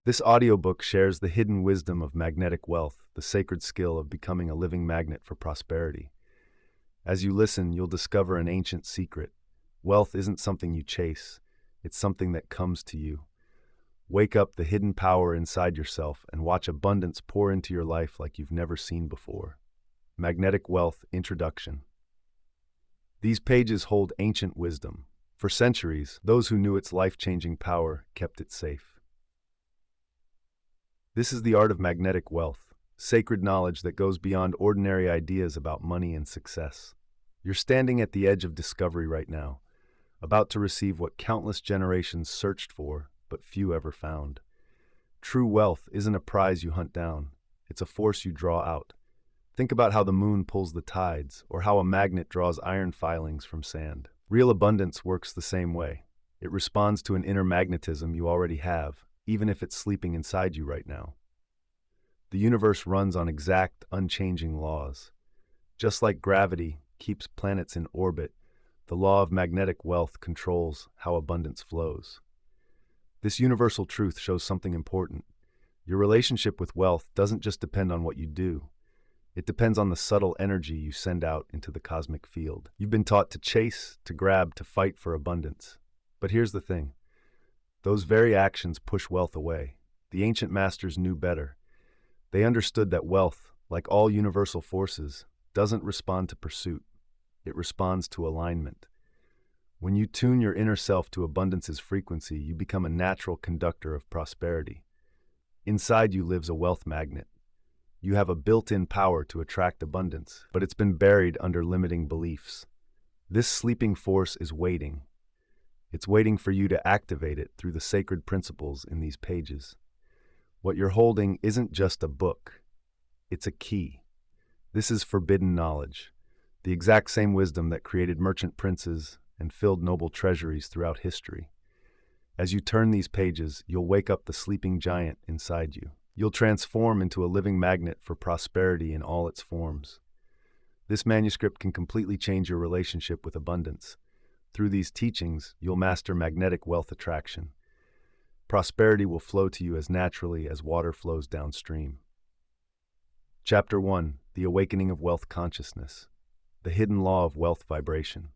This audiobook shares the hidden wisdom of magnetic wealth, the sacred skill of becoming a living magnet for prosperity. As you listen, you'll discover an ancient secret. Wealth isn't something you chase, it's something that comes to you. Wake up the hidden power inside yourself and watch abundance pour into your life like you've never seen before. Magnetic Wealth Introduction. These pages hold ancient wisdom. For centuries, those who knew its life-changing power kept it safe. This is the art of magnetic wealth, sacred knowledge that goes beyond ordinary ideas about money and success. You're standing at the edge of discovery right now, about to receive what countless generations searched for, but few ever found. True wealth isn't a prize you hunt down, it's a force you draw out. Think about how the moon pulls the tides, or how a magnet draws iron filings from sand. Real abundance works the same way. It responds to an inner magnetism you already have, even if it's sleeping inside you right now. The universe runs on exact, unchanging laws. Just like gravity keeps planets in orbit, the law of magnetic wealth controls how abundance flows. This universal truth shows something important. Your relationship with wealth doesn't just depend on what you do. It depends on the subtle energy you send out into the cosmic field. You've been taught to chase, to grab, to fight for abundance. But here's the thing. Those very actions push wealth away. The ancient masters knew better. They understood that wealth, like all universal forces, doesn't respond to pursuit. It responds to alignment. When you tune your inner self to abundance's frequency, you become a natural conductor of prosperity. Inside you lives a wealth magnet. You have a built-in power to attract abundance, but it's been buried under limiting beliefs. This sleeping force is waiting. It's waiting for you to activate it through the sacred principles in these pages. What you're holding isn't just a book. It's a key. This is forbidden knowledge, the exact same wisdom that created merchant princes and filled noble treasuries throughout history. As you turn these pages, you'll wake up the sleeping giant inside you. You'll transform into a living magnet for prosperity in all its forms. This manuscript can completely change your relationship with abundance. Through these teachings, you'll master magnetic wealth attraction. Prosperity will flow to you as naturally as water flows downstream. Chapter 1. The Awakening of Wealth Consciousness. The Hidden Law of Wealth Vibration.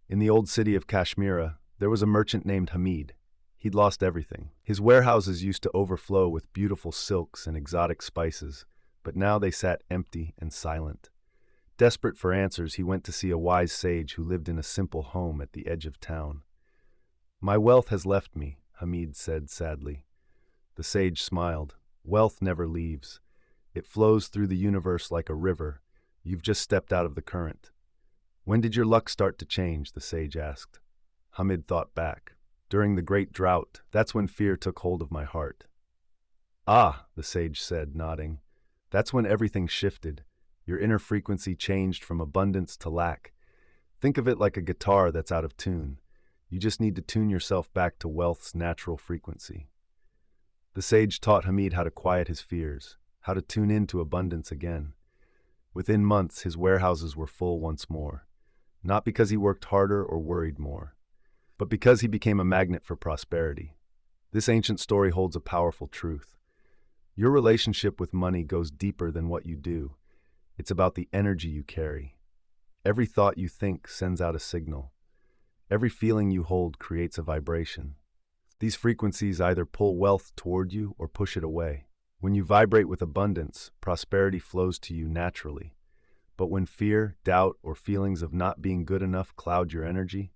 In the old city of Kashmira, there was a merchant named Hamid. He'd lost everything. His warehouses used to overflow with beautiful silks and exotic spices, but now they sat empty and silent. Desperate for answers, he went to see a wise sage who lived in a simple home at the edge of town. "My wealth has left me," Hamid said sadly. The sage smiled. "Wealth never leaves. It flows through the universe like a river. You've just stepped out of the current." "When did your luck start to change?" the sage asked. Hamid thought back. "During the great drought, that's when fear took hold of my heart." "Ah," the sage said, nodding. "That's when everything shifted. Your inner frequency changed from abundance to lack. Think of it like a guitar that's out of tune. You just need to tune yourself back to wealth's natural frequency." The sage taught Hamid how to quiet his fears, how to tune in to abundance again. Within months, his warehouses were full once more. Not because he worked harder or worried more, but because he became a magnet for prosperity. This ancient story holds a powerful truth. Your relationship with money goes deeper than what you do. It's about the energy you carry. Every thought you think sends out a signal. Every feeling you hold creates a vibration. These frequencies either pull wealth toward you or push it away. When you vibrate with abundance, prosperity flows to you naturally. But when fear, doubt, or feelings of not being good enough cloud your energy,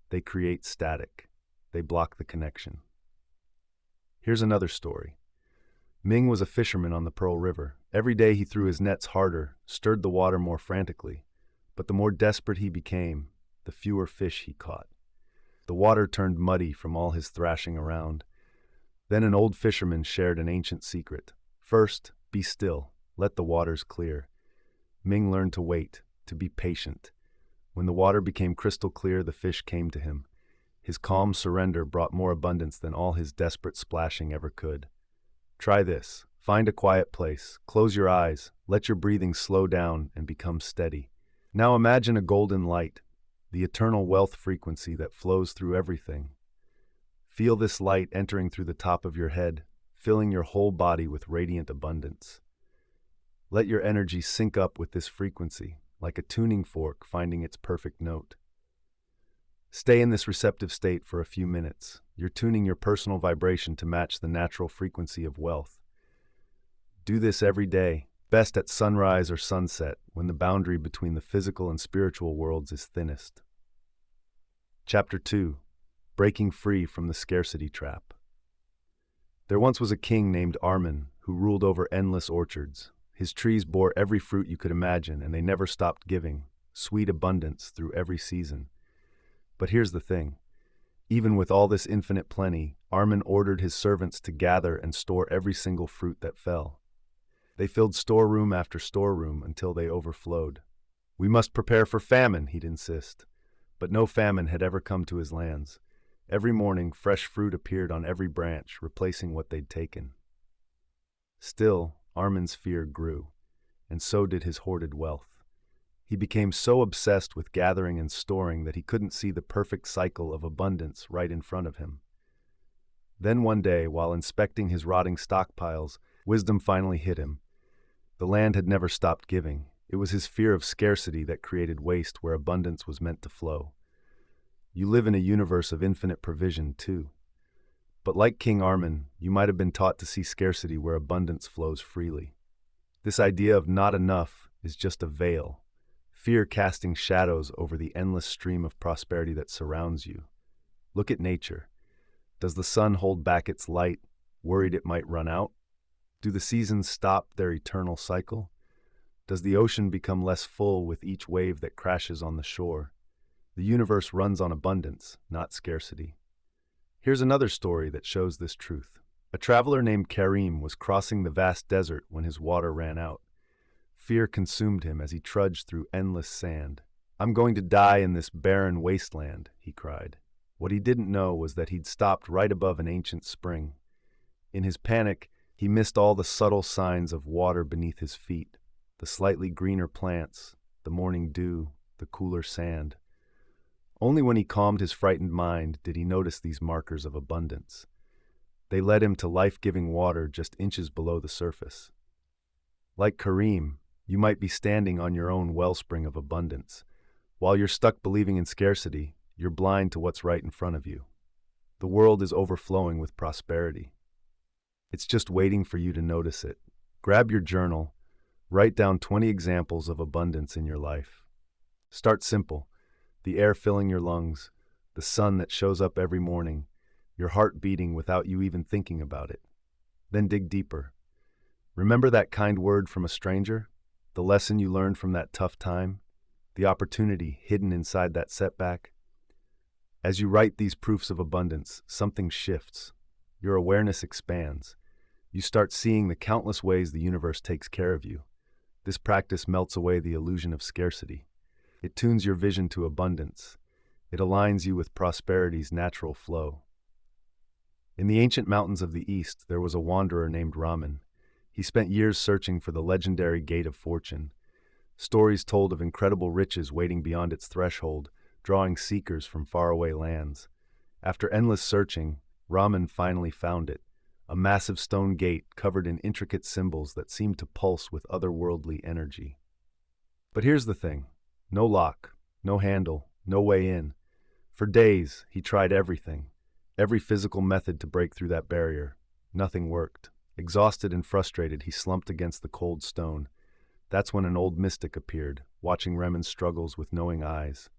they create static. They block the connection. Here's another story. Ming was a fisherman on the Pearl River. Every day he threw his nets harder, stirred the water more frantically. But the more desperate he became, the fewer fish he caught. The water turned muddy from all his thrashing around. Then an old fisherman shared an ancient secret. First, be still. Let the waters clear. Ming learned to wait, to be patient. When the water became crystal clear, the fish came to him. His calm surrender brought more abundance than all his desperate splashing ever could. Try this. Find a quiet place, close your eyes, let your breathing slow down and become steady. Now imagine a golden light, the eternal wealth frequency that flows through everything. Feel this light entering through the top of your head, filling your whole body with radiant abundance. Let your energy sync up with this frequency, like a tuning fork finding its perfect note. Stay in this receptive state for a few minutes. You're tuning your personal vibration to match the natural frequency of wealth. Do this every day, best at sunrise or sunset, when the boundary between the physical and spiritual worlds is thinnest. Chapter 2. Breaking Free from the Scarcity Trap. There once was a king named Armin who ruled over endless orchards. His trees bore every fruit you could imagine, and they never stopped giving, sweet abundance through every season. But here's the thing. Even with all this infinite plenty, Armin ordered his servants to gather and store every single fruit that fell. They filled storeroom after storeroom until they overflowed. "We must prepare for famine," he'd insist. But no famine had ever come to his lands. Every morning, fresh fruit appeared on every branch, replacing what they'd taken. Still, Armin's fear grew, and so did his hoarded wealth. He became so obsessed with gathering and storing that he couldn't see the perfect cycle of abundance right in front of him. Then one day, while inspecting his rotting stockpiles, wisdom finally hit him. The land had never stopped giving. It was his fear of scarcity that created waste where abundance was meant to flow. You live in a universe of infinite provision, too. But like King Armin, you might have been taught to see scarcity where abundance flows freely. This idea of not enough is just a veil, fear casting shadows over the endless stream of prosperity that surrounds you. Look at nature. Does the sun hold back its light, worried it might run out? Do the seasons stop their eternal cycle? Does the ocean become less full with each wave that crashes on the shore? The universe runs on abundance, not scarcity. Here's another story that shows this truth. A traveler named Karim was crossing the vast desert when his water ran out. Fear consumed him as he trudged through endless sand. "I'm going to die in this barren wasteland," he cried. What he didn't know was that he'd stopped right above an ancient spring. In his panic, he missed all the subtle signs of water beneath his feet, the slightly greener plants, the morning dew, the cooler sand. Only when he calmed his frightened mind did he notice these markers of abundance. They led him to life-giving water just inches below the surface. Like Karim, you might be standing on your own wellspring of abundance. While you're stuck believing in scarcity, you're blind to what's right in front of you. The world is overflowing with prosperity. It's just waiting for you to notice it. Grab your journal, write down 20 examples of abundance in your life. Start simple. The air filling your lungs, the sun that shows up every morning, your heart beating without you even thinking about it. Then dig deeper. Remember that kind word from a stranger? The lesson you learned from that tough time? The opportunity hidden inside that setback? As you write these proofs of abundance, something shifts. Your awareness expands. You start seeing the countless ways the universe takes care of you. This practice melts away the illusion of scarcity. It tunes your vision to abundance. It aligns you with prosperity's natural flow. In the ancient mountains of the East, there was a wanderer named Raman. He spent years searching for the legendary Gate of Fortune. Stories told of incredible riches waiting beyond its threshold, drawing seekers from faraway lands. After endless searching, Raman finally found it, a massive stone gate covered in intricate symbols that seemed to pulse with otherworldly energy. But here's the thing. No lock, no handle, no way in. For days, he tried everything, every physical method to break through that barrier. Nothing worked. Exhausted and frustrated, he slumped against the cold stone. That's when an old mystic appeared, watching Raman's struggles with knowing eyes.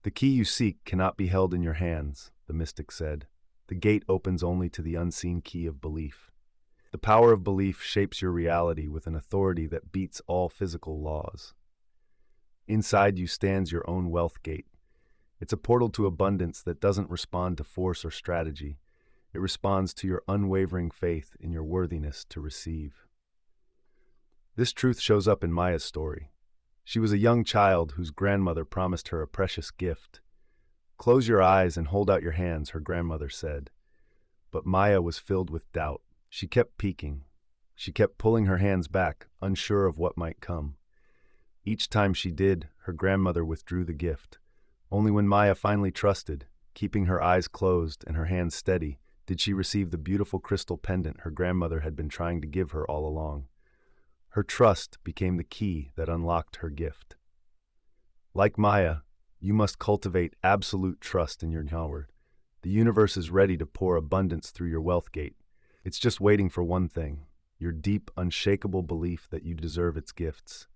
"The key you seek cannot be held in your hands," the mystic said. "The gate opens only to the unseen key of belief. The power of belief shapes your reality with an authority that beats all physical laws. Inside you stands your own wealth gate. It's a portal to abundance that doesn't respond to force or strategy. It responds to your unwavering faith in your worthiness to receive." This truth shows up in Maya's story. She was a young child whose grandmother promised her a precious gift. "Close your eyes and hold out your hands," her grandmother said. But Maya was filled with doubt. She kept peeking. She kept pulling her hands back, unsure of what might come. Each time she did, her grandmother withdrew the gift. Only when Maya finally trusted, Keeping her eyes closed and her hands steady, did she receive the beautiful crystal pendant her grandmother had been trying to give her all along. Her trust became the key that unlocked her gift. Like Maya, you must cultivate absolute trust in your Nyaward. The universe is ready to pour abundance through your wealth gate. It's just waiting for one thing: your deep, unshakable belief that you deserve its gifts.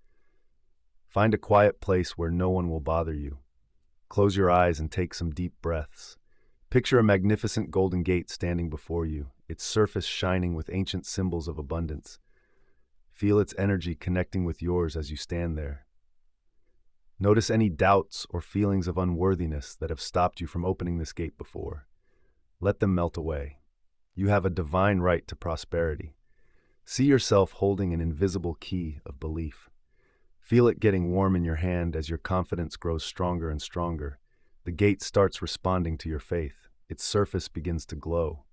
Find a quiet place where no one will bother you. Close your eyes and take some deep breaths. Picture a magnificent golden gate standing before you, its surface shining with ancient symbols of abundance. Feel its energy connecting with yours as you stand there. Notice any doubts or feelings of unworthiness that have stopped you from opening this gate before. Let them melt away. You have a divine right to prosperity. See yourself holding an invisible key of belief. Feel it getting warm in your hand as your confidence grows stronger and stronger. The gate starts responding to your faith. Its surface begins to glow.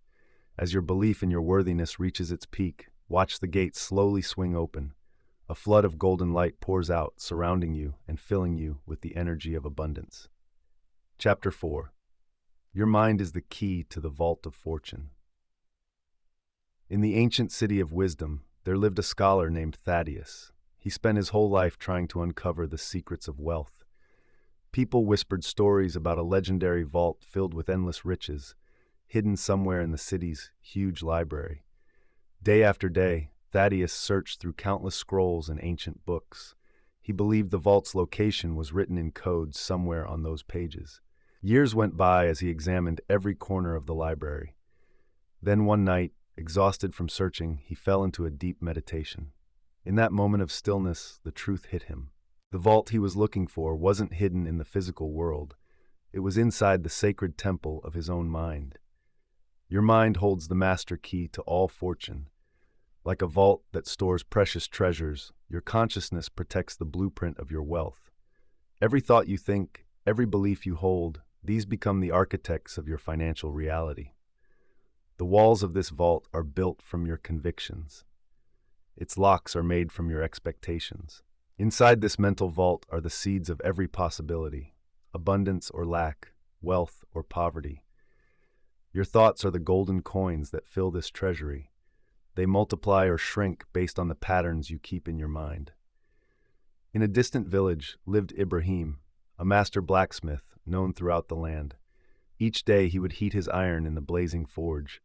As your belief in your worthiness reaches its peak, watch the gate slowly swing open. A flood of golden light pours out, surrounding you and filling you with the energy of abundance. Chapter 4. Your mind is the key to the vault of fortune. In the ancient city of wisdom, there lived a scholar named Thaddeus. He spent his whole life trying to uncover the secrets of wealth. People whispered stories about a legendary vault filled with endless riches, hidden somewhere in the city's huge library. Day after day, Thaddeus searched through countless scrolls and ancient books. He believed the vault's location was written in code somewhere on those pages. Years went by as he examined every corner of the library. Then one night, exhausted from searching, he fell into a deep meditation. In that moment of stillness, the truth hit him. The vault he was looking for wasn't hidden in the physical world. It was inside the sacred temple of his own mind. Your mind holds the master key to all fortune. Like a vault that stores precious treasures, your consciousness protects the blueprint of your wealth. Every thought you think, every belief you hold, these become the architects of your financial reality. The walls of this vault are built from your convictions. Its locks are made from your expectations. Inside this mental vault are the seeds of every possibility: abundance or lack, wealth or poverty. Your thoughts are the golden coins that fill this treasury. They multiply or shrink based on the patterns you keep in your mind. In a distant village lived Ibrahim, a master blacksmith known throughout the land. Each day he would heat his iron in the blazing forge.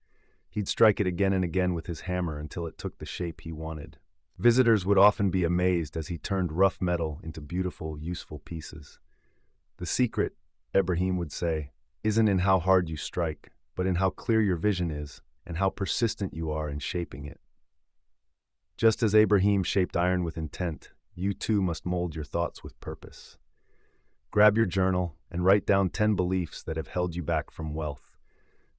He'd strike it again and again with his hammer until it took the shape he wanted. Visitors would often be amazed as he turned rough metal into beautiful, useful pieces. The secret, Ibrahim would say, isn't in how hard you strike, but in how clear your vision is and how persistent you are in shaping it. Just as Ibrahim shaped iron with intent, you too must mold your thoughts with purpose. Grab your journal and write down 10 beliefs that have held you back from wealth.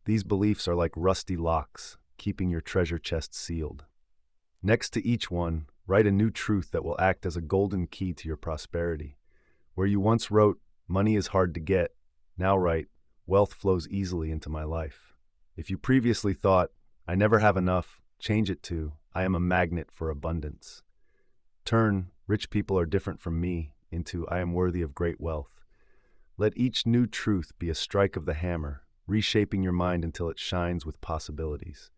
These beliefs are like rusty locks, keeping your treasure chest sealed. Next to each one, write a new truth that will act as a golden key to your prosperity. Where you once wrote, "Money is hard to get," now write, "Wealth flows easily into my life." If you previously thought, "I never have enough," change it to, "I am a magnet for abundance." Turn, "Rich people are different from me," into, "I am worthy of great wealth." Let each new truth be a strike of the hammer, reshaping your mind until it shines with possibilities.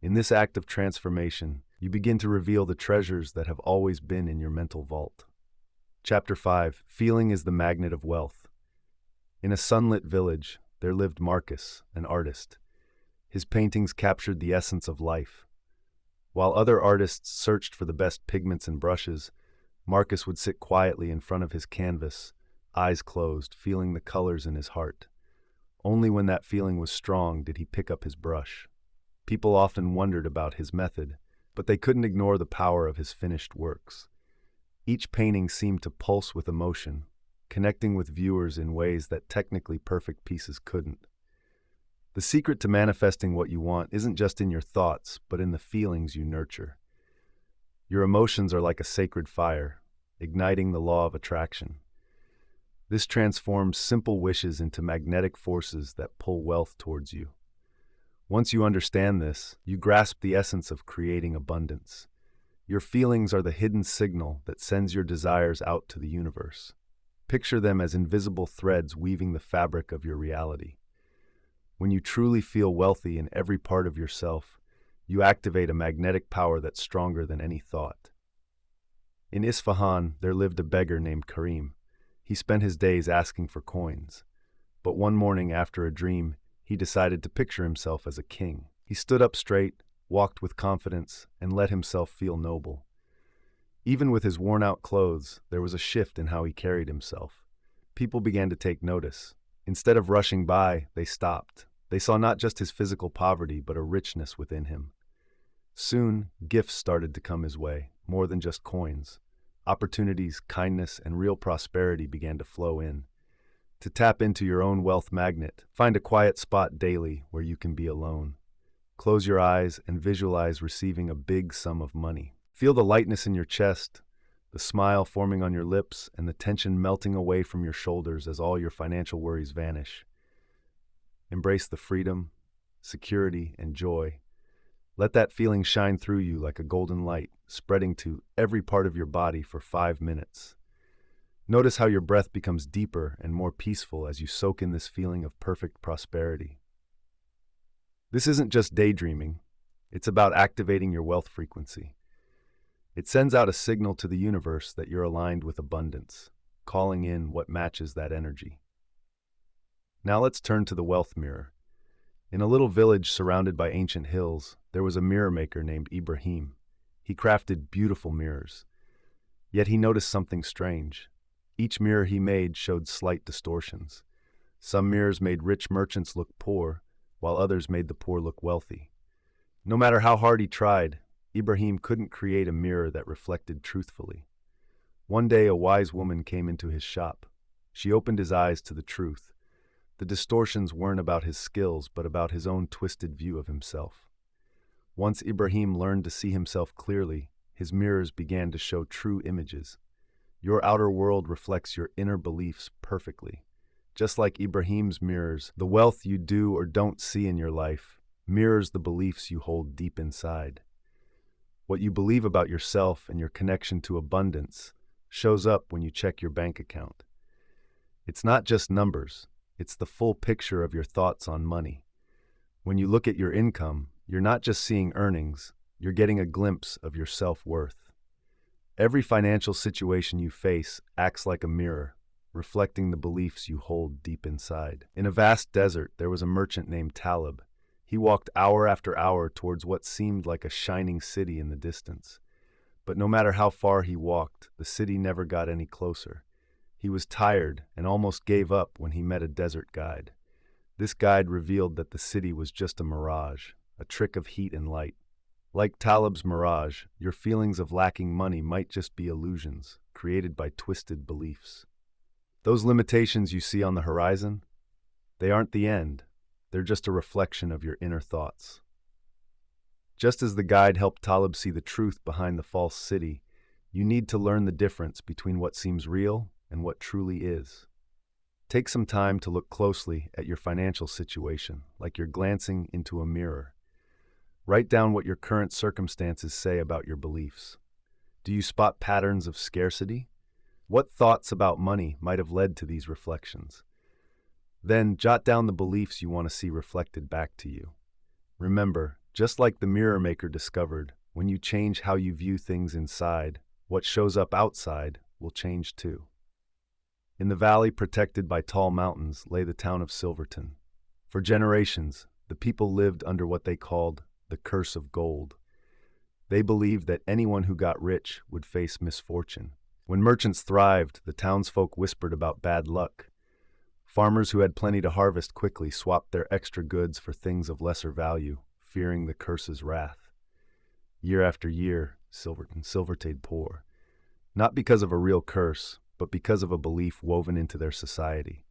In this act of transformation, you begin to reveal the treasures that have always been in your mental vault. Chapter 5. Feeling is the magnet of wealth. In a sunlit village, there lived Marcus, an artist. His paintings captured the essence of life. While other artists searched for the best pigments and brushes, Marcus would sit quietly in front of his canvas, eyes closed, feeling the colors in his heart. Only when that feeling was strong did he pick up his brush. People often wondered about his method, but they couldn't ignore the power of his finished works. Each painting seemed to pulse with emotion, connecting with viewers in ways that technically perfect pieces couldn't. The secret to manifesting what you want isn't just in your thoughts, but in the feelings you nurture. Your emotions are like a sacred fire, igniting the law of attraction. This transforms simple wishes into magnetic forces that pull wealth towards you. Once you understand this, you grasp the essence of creating abundance. Your feelings are the hidden signal that sends your desires out to the universe. Picture them as invisible threads weaving the fabric of your reality. When you truly feel wealthy in every part of yourself, you activate a magnetic power that's stronger than any thought. In Isfahan, there lived a beggar named Karim. He spent his days asking for coins. But one morning after a dream, he decided to picture himself as a king. He stood up straight, walked with confidence, and let himself feel noble. Even with his worn-out clothes, there was a shift in how he carried himself. People began to take notice. Instead of rushing by, they stopped. They saw not just his physical poverty, but a richness within him. Soon, gifts started to come his way, more than just coins. Opportunities, kindness, and real prosperity began to flow in. To tap into your own wealth magnet, find a quiet spot daily where you can be alone. Close your eyes and visualize receiving a big sum of money. Feel the lightness in your chest, the smile forming on your lips, and the tension melting away from your shoulders as all your financial worries vanish. Embrace the freedom, security, and joy. Let that feeling shine through you like a golden light, spreading to every part of your body for 5 minutes. Notice how your breath becomes deeper and more peaceful as you soak in this feeling of perfect prosperity. This isn't just daydreaming, it's about activating your wealth frequency. It sends out a signal to the universe that you're aligned with abundance, calling in what matches that energy. Now let's turn to the wealth mirror. In a little village surrounded by ancient hills, there was a mirror maker named Ibrahim. He crafted beautiful mirrors. Yet he noticed something strange. Each mirror he made showed slight distortions. Some mirrors made rich merchants look poor, while others made the poor look wealthy. No matter how hard he tried, Ibrahim couldn't create a mirror that reflected truthfully. One day a wise woman came into his shop. She opened his eyes to the truth. The distortions weren't about his skills, but about his own twisted view of himself. Once Ibrahim learned to see himself clearly, his mirrors began to show true images. Your outer world reflects your inner beliefs perfectly. Just like Ibrahim's mirrors, the wealth you do or don't see in your life mirrors the beliefs you hold deep inside. What you believe about yourself and your connection to abundance shows up when you check your bank account. It's not just numbers, it's the full picture of your thoughts on money. When you look at your income, you're not just seeing earnings, you're getting a glimpse of your self-worth. Every financial situation you face acts like a mirror, reflecting the beliefs you hold deep inside. In a vast desert, there was a merchant named Talib. He walked hour after hour towards what seemed like a shining city in the distance. But no matter how far he walked, the city never got any closer. He was tired and almost gave up when he met a desert guide. This guide revealed that the city was just a mirage, a trick of heat and light. Like Talib's mirage, your feelings of lacking money might just be illusions, created by twisted beliefs. Those limitations you see on the horizon, they aren't the end. They're just a reflection of your inner thoughts. Just as the guide helped Talib see the truth behind the false city, you need to learn the difference between what seems real and what truly is. Take some time to look closely at your financial situation, like you're glancing into a mirror. Write down what your current circumstances say about your beliefs. Do you spot patterns of scarcity? What thoughts about money might have led to these reflections? Then jot down the beliefs you want to see reflected back to you. Remember, just like the mirror maker discovered, when you change how you view things inside, what shows up outside will change too. In the valley protected by tall mountains lay the town of Silverton. For generations, the people lived under what they called the curse of gold. They believed that anyone who got rich would face misfortune. When merchants thrived, the townsfolk whispered about bad luck. Farmers who had plenty to harvest quickly swapped their extra goods for things of lesser value, fearing the curse's wrath. Year after year, Silverton stayed poor, not because of a real curse, but because of a belief woven into their society.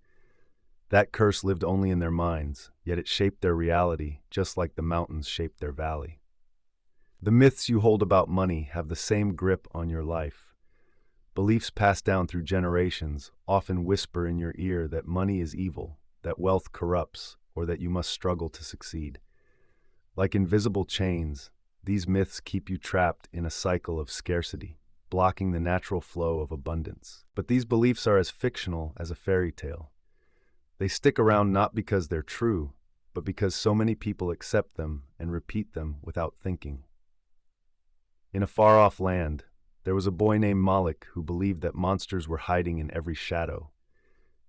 That curse lived only in their minds, yet it shaped their reality just like the mountains shaped their valley. The myths you hold about money have the same grip on your life. Beliefs passed down through generations often whisper in your ear that money is evil, that wealth corrupts, or that you must struggle to succeed. Like invisible chains, these myths keep you trapped in a cycle of scarcity, blocking the natural flow of abundance. But these beliefs are as fictional as a fairy tale. They stick around not because they're true, but because so many people accept them and repeat them without thinking. In a far-off land, there was a boy named Malik who believed that monsters were hiding in every shadow.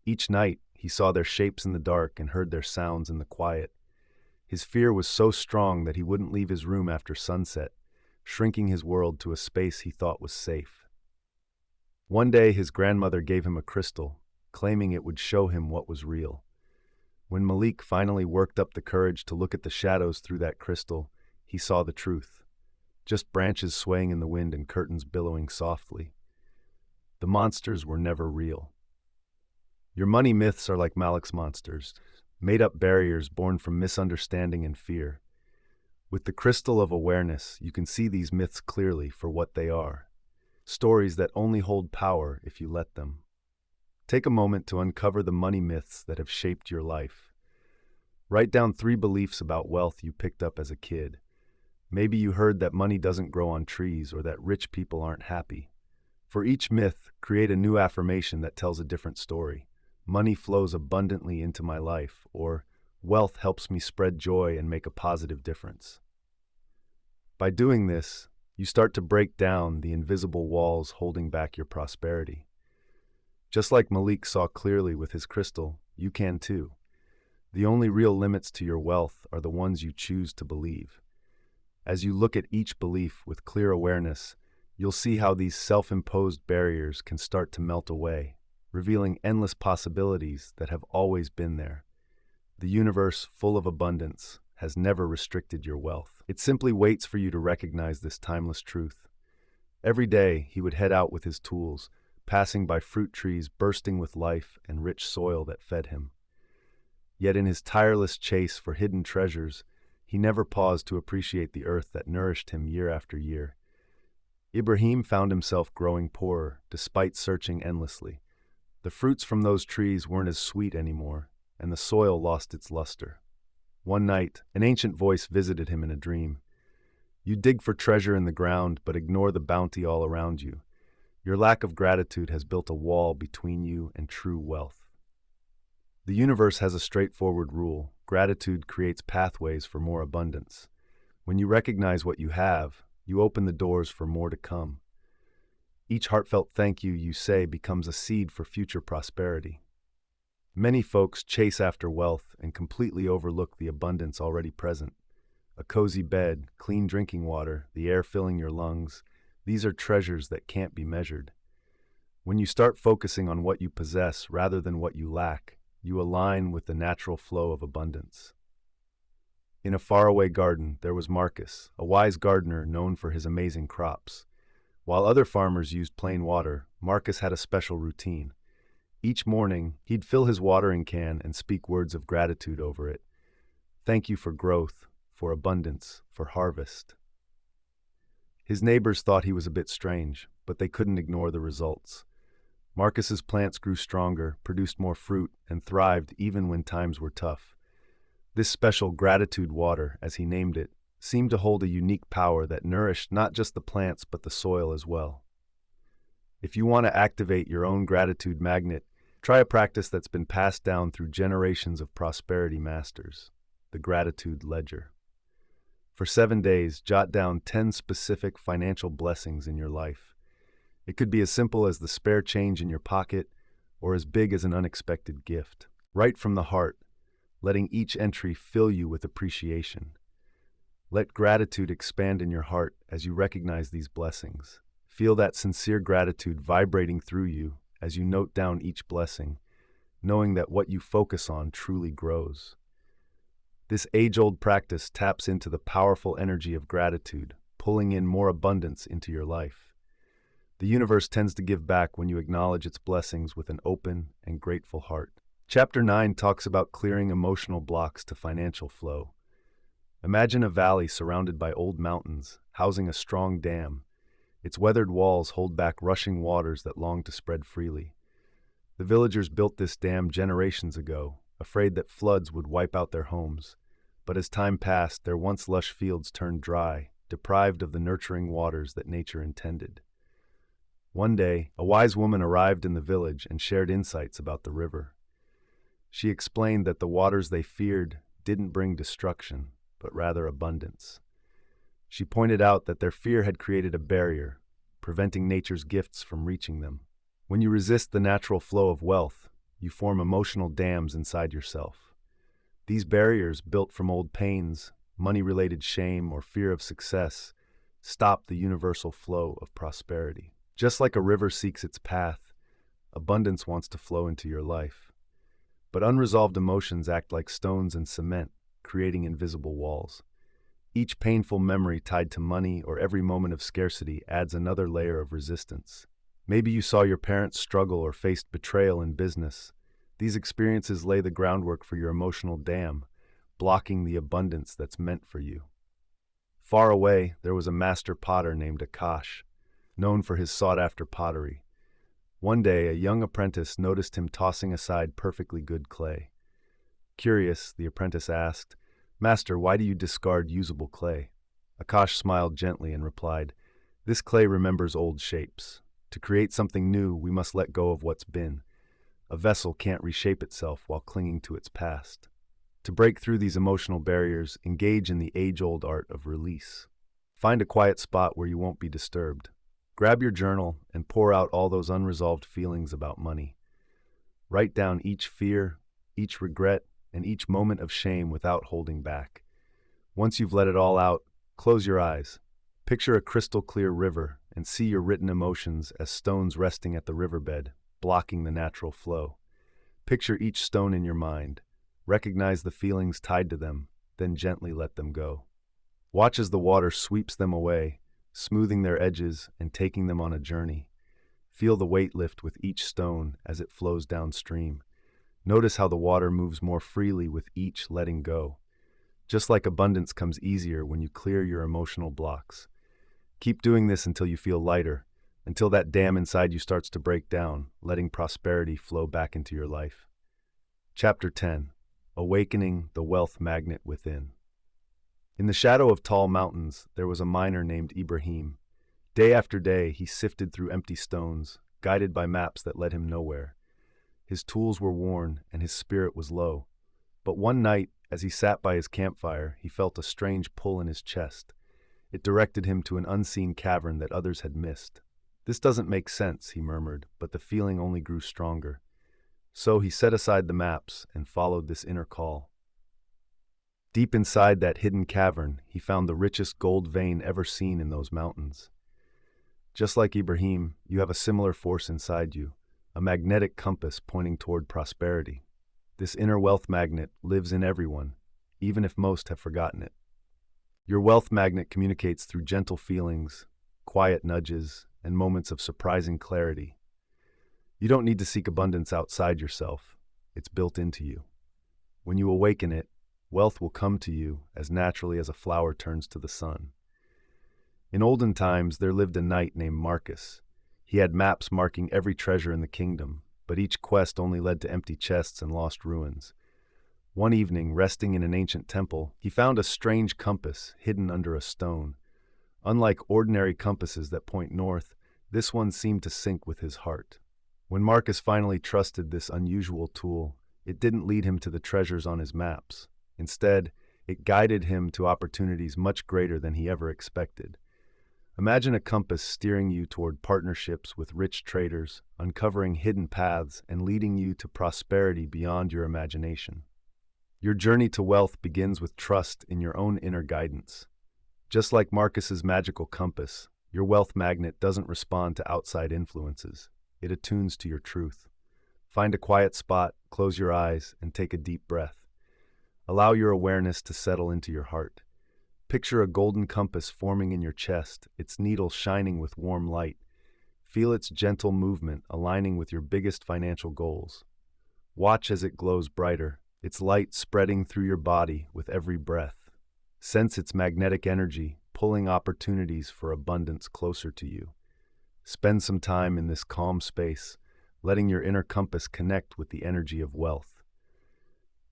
Each night, he saw their shapes in the dark and heard their sounds in the quiet. His fear was so strong that he wouldn't leave his room after sunset, shrinking his world to a space he thought was safe. One day, his grandmother gave him a crystal, claiming it would show him what was real. When Malik finally worked up the courage to look at the shadows through that crystal, he saw the truth. Just branches swaying in the wind and curtains billowing softly. The monsters were never real. Your money myths are like Malik's monsters, made-up barriers born from misunderstanding and fear. With the crystal of awareness, you can see these myths clearly for what they are. Stories that only hold power if you let them. Take a moment to uncover the money myths that have shaped your life. Write down 3 beliefs about wealth you picked up as a kid. Maybe you heard that money doesn't grow on trees or that rich people aren't happy. For each myth, create a new affirmation that tells a different story. Money flows abundantly into my life, or wealth helps me spread joy and make a positive difference. By doing this, you start to break down the invisible walls holding back your prosperity. Just like Malik saw clearly with his crystal, you can too. The only real limits to your wealth are the ones you choose to believe. As you look at each belief with clear awareness, you'll see how these self-imposed barriers can start to melt away, revealing endless possibilities that have always been there. The universe, full of abundance, has never restricted your wealth. It simply waits for you to recognize this timeless truth. Every day, he would head out with his tools, passing by fruit trees bursting with life and rich soil that fed him. Yet in his tireless chase for hidden treasures, he never paused to appreciate the earth that nourished him year after year. Ibrahim found himself growing poorer, despite searching endlessly. The fruits from those trees weren't as sweet anymore, and the soil lost its luster. One night, an ancient voice visited him in a dream. You dig for treasure in the ground, but ignore the bounty all around you. Your lack of gratitude has built a wall between you and true wealth. The universe has a straightforward rule. Gratitude creates pathways for more abundance. When you recognize what you have, you open the doors for more to come. Each heartfelt thank you you say becomes a seed for future prosperity. Many folks chase after wealth and completely overlook the abundance already present. A cozy bed, clean drinking water, the air filling your lungs, these are treasures that can't be measured. When you start focusing on what you possess rather than what you lack, you align with the natural flow of abundance. In a faraway garden, there was Marcus, a wise gardener known for his amazing crops. While other farmers used plain water, Marcus had a special routine. Each morning, he'd fill his watering can and speak words of gratitude over it. Thank you for growth, for abundance, for harvest. His neighbors thought he was a bit strange, but they couldn't ignore the results. Marcus's plants grew stronger, produced more fruit, and thrived even when times were tough. This special gratitude water, as he named it, seemed to hold a unique power that nourished not just the plants but the soil as well. If you want to activate your own gratitude magnet, try a practice that's been passed down through generations of prosperity masters, the gratitude ledger. For 7 days, jot down 10 specific financial blessings in your life. It could be as simple as the spare change in your pocket or as big as an unexpected gift. Write from the heart, letting each entry fill you with appreciation. Let gratitude expand in your heart as you recognize these blessings. Feel that sincere gratitude vibrating through you as you note down each blessing, knowing that what you focus on truly grows. This age-old practice taps into the powerful energy of gratitude, pulling in more abundance into your life. The universe tends to give back when you acknowledge its blessings with an open and grateful heart. Chapter 9 talks about clearing emotional blocks to financial flow. Imagine a valley surrounded by old mountains, housing a strong dam. Its weathered walls hold back rushing waters that long to spread freely. The villagers built this dam generations ago, afraid that floods would wipe out their homes. But as time passed, their once lush fields turned dry, deprived of the nurturing waters that nature intended. One day, a wise woman arrived in the village and shared insights about the river. She explained that the waters they feared didn't bring destruction, but rather abundance. She pointed out that their fear had created a barrier, preventing nature's gifts from reaching them. When you resist the natural flow of wealth, you form emotional dams inside yourself. These barriers, built from old pains, money-related shame, or fear of success, stop the universal flow of prosperity. Just like a river seeks its path, abundance wants to flow into your life. But unresolved emotions act like stones and cement, creating invisible walls. Each painful memory tied to money or every moment of scarcity adds another layer of resistance. Maybe you saw your parents struggle or faced betrayal in business. These experiences lay the groundwork for your emotional dam, blocking the abundance that's meant for you. Far away, there was a master potter named Akash, known for his sought-after pottery. One day, a young apprentice noticed him tossing aside perfectly good clay. Curious, the apprentice asked, "Master, why do you discard usable clay?" Akash smiled gently and replied, "This clay remembers old shapes. To create something new, we must let go of what's been. A vessel can't reshape itself while clinging to its past. To break through these emotional barriers, engage in the age-old art of release. Find a quiet spot where you won't be disturbed. Grab your journal and pour out all those unresolved feelings about money. Write down each fear, each regret, and each moment of shame without holding back. Once you've let it all out, close your eyes. Picture a crystal-clear river and see your written emotions as stones resting at the riverbed, blocking the natural flow. Picture each stone in your mind. Recognize the feelings tied to them, then gently let them go. Watch as the water sweeps them away, smoothing their edges and taking them on a journey. Feel the weight lift with each stone as it flows downstream. Notice how the water moves more freely with each letting go. Just like abundance comes easier when you clear your emotional blocks. Keep doing this until you feel lighter, until that dam inside you starts to break down, letting prosperity flow back into your life. Chapter 10. Awakening the Wealth Magnet Within. In the shadow of tall mountains, there was a miner named Ibrahim. Day after day, he sifted through empty stones, guided by maps that led him nowhere. His tools were worn, and his spirit was low. But one night, as he sat by his campfire, he felt a strange pull in his chest. It directed him to an unseen cavern that others had missed. "This doesn't make sense," he murmured, but the feeling only grew stronger. So he set aside the maps and followed this inner call. Deep inside that hidden cavern, he found the richest gold vein ever seen in those mountains. Just like Ibrahim, you have a similar force inside you, a magnetic compass pointing toward prosperity. This inner wealth magnet lives in everyone, even if most have forgotten it. Your wealth magnet communicates through gentle feelings, quiet nudges, and moments of surprising clarity. You don't need to seek abundance outside yourself. It's built into you. When you awaken it, wealth will come to you as naturally as a flower turns to the sun. In olden times, there lived a knight named Marcus. He had maps marking every treasure in the kingdom, but each quest only led to empty chests and lost ruins. One evening, resting in an ancient temple, he found a strange compass hidden under a stone. Unlike ordinary compasses that point north, this one seemed to sync with his heart. When Marcus finally trusted this unusual tool, it didn't lead him to the treasures on his maps. Instead, it guided him to opportunities much greater than he ever expected. Imagine a compass steering you toward partnerships with rich traders, uncovering hidden paths and leading you to prosperity beyond your imagination. Your journey to wealth begins with trust in your own inner guidance. Just like Marcus's magical compass, your wealth magnet doesn't respond to outside influences. It attunes to your truth. Find a quiet spot, close your eyes, and take a deep breath. Allow your awareness to settle into your heart. Picture a golden compass forming in your chest, its needle shining with warm light. Feel its gentle movement aligning with your biggest financial goals. Watch as it glows brighter, its light spreading through your body with every breath. Sense its magnetic energy, pulling opportunities for abundance closer to you. Spend some time in this calm space, letting your inner compass connect with the energy of wealth.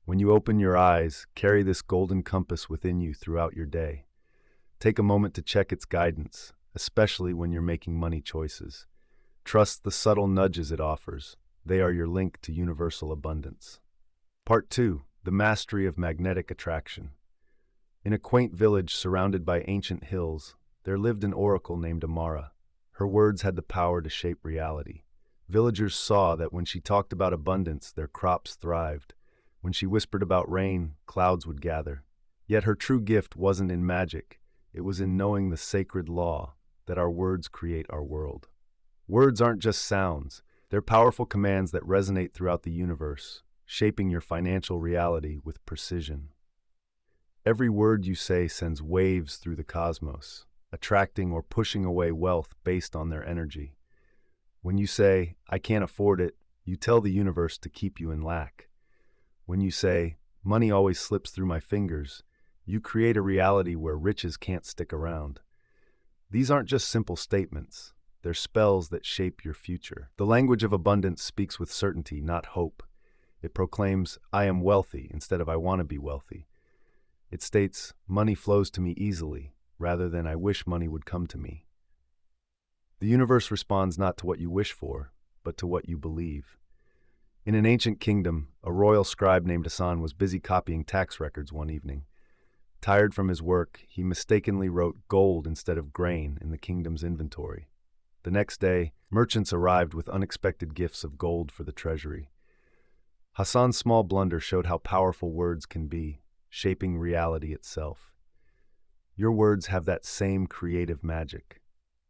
When you open your eyes, carry this golden compass within you throughout your day. Take a moment to check its guidance, especially when you're making money choices. Trust the subtle nudges it offers. They are your link to universal abundance. Part 2. The mastery of magnetic attraction. In a quaint village surrounded by ancient hills, there lived an oracle named Amara. Her words had the power to shape reality. Villagers saw that when she talked about abundance, their crops thrived. When she whispered about rain, clouds would gather. Yet her true gift wasn't in magic. It was in knowing the sacred law that our words create our world. Words aren't just sounds. They're powerful commands that resonate throughout the universe, shaping your financial reality with precision. Every word you say sends waves through the cosmos, attracting or pushing away wealth based on their energy. When you say, "I can't afford it," you tell the universe to keep you in lack. When you say, "Money always slips through my fingers," you create a reality where riches can't stick around. These aren't just simple statements. They're spells that shape your future. The language of abundance speaks with certainty, not hope. It proclaims, "I am wealthy," instead of "I want to be wealthy." It states, "Money flows to me easily," rather than "I wish money would come to me." The universe responds not to what you wish for, but to what you believe. In an ancient kingdom, a royal scribe named Hassan was busy copying tax records one evening. Tired from his work, he mistakenly wrote gold instead of grain in the kingdom's inventory. The next day, merchants arrived with unexpected gifts of gold for the treasury. Hassan's small blunder showed how powerful words can be, shaping reality itself. Your words have that same creative magic.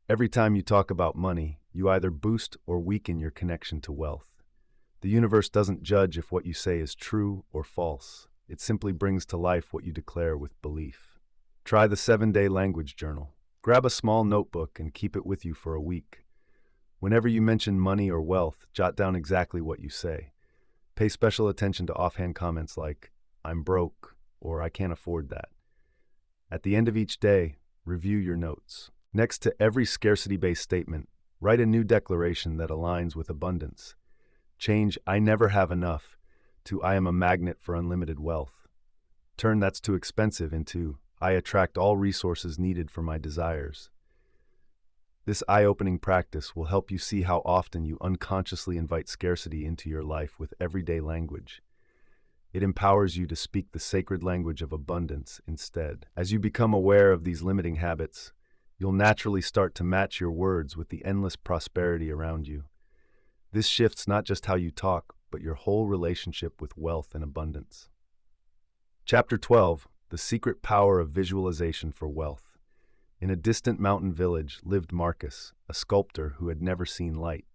Every time you talk about money, you either boost or weaken your connection to wealth. The universe doesn't judge if what you say is true or false. It simply brings to life what you declare with belief. Try the 7-day language journal. Grab a small notebook and keep it with you for a week. Whenever you mention money or wealth, jot down exactly what you say. Pay special attention to offhand comments like, "I'm broke," or "I can't afford that." At the end of each day, review your notes. Next to every scarcity-based statement, write a new declaration that aligns with abundance. Change "I never have enough" to "I am a magnet for unlimited wealth." Turn "that's too expensive" into "I attract all resources needed for my desires." This eye-opening practice will help you see how often you unconsciously invite scarcity into your life with everyday language. It empowers you to speak the sacred language of abundance instead. As you become aware of these limiting habits, you'll naturally start to match your words with the endless prosperity around you. This shifts not just how you talk, but your whole relationship with wealth and abundance. Chapter 12. The Secret Power of Visualization for Wealth. In a distant mountain village lived Marcus, a sculptor who had never seen light.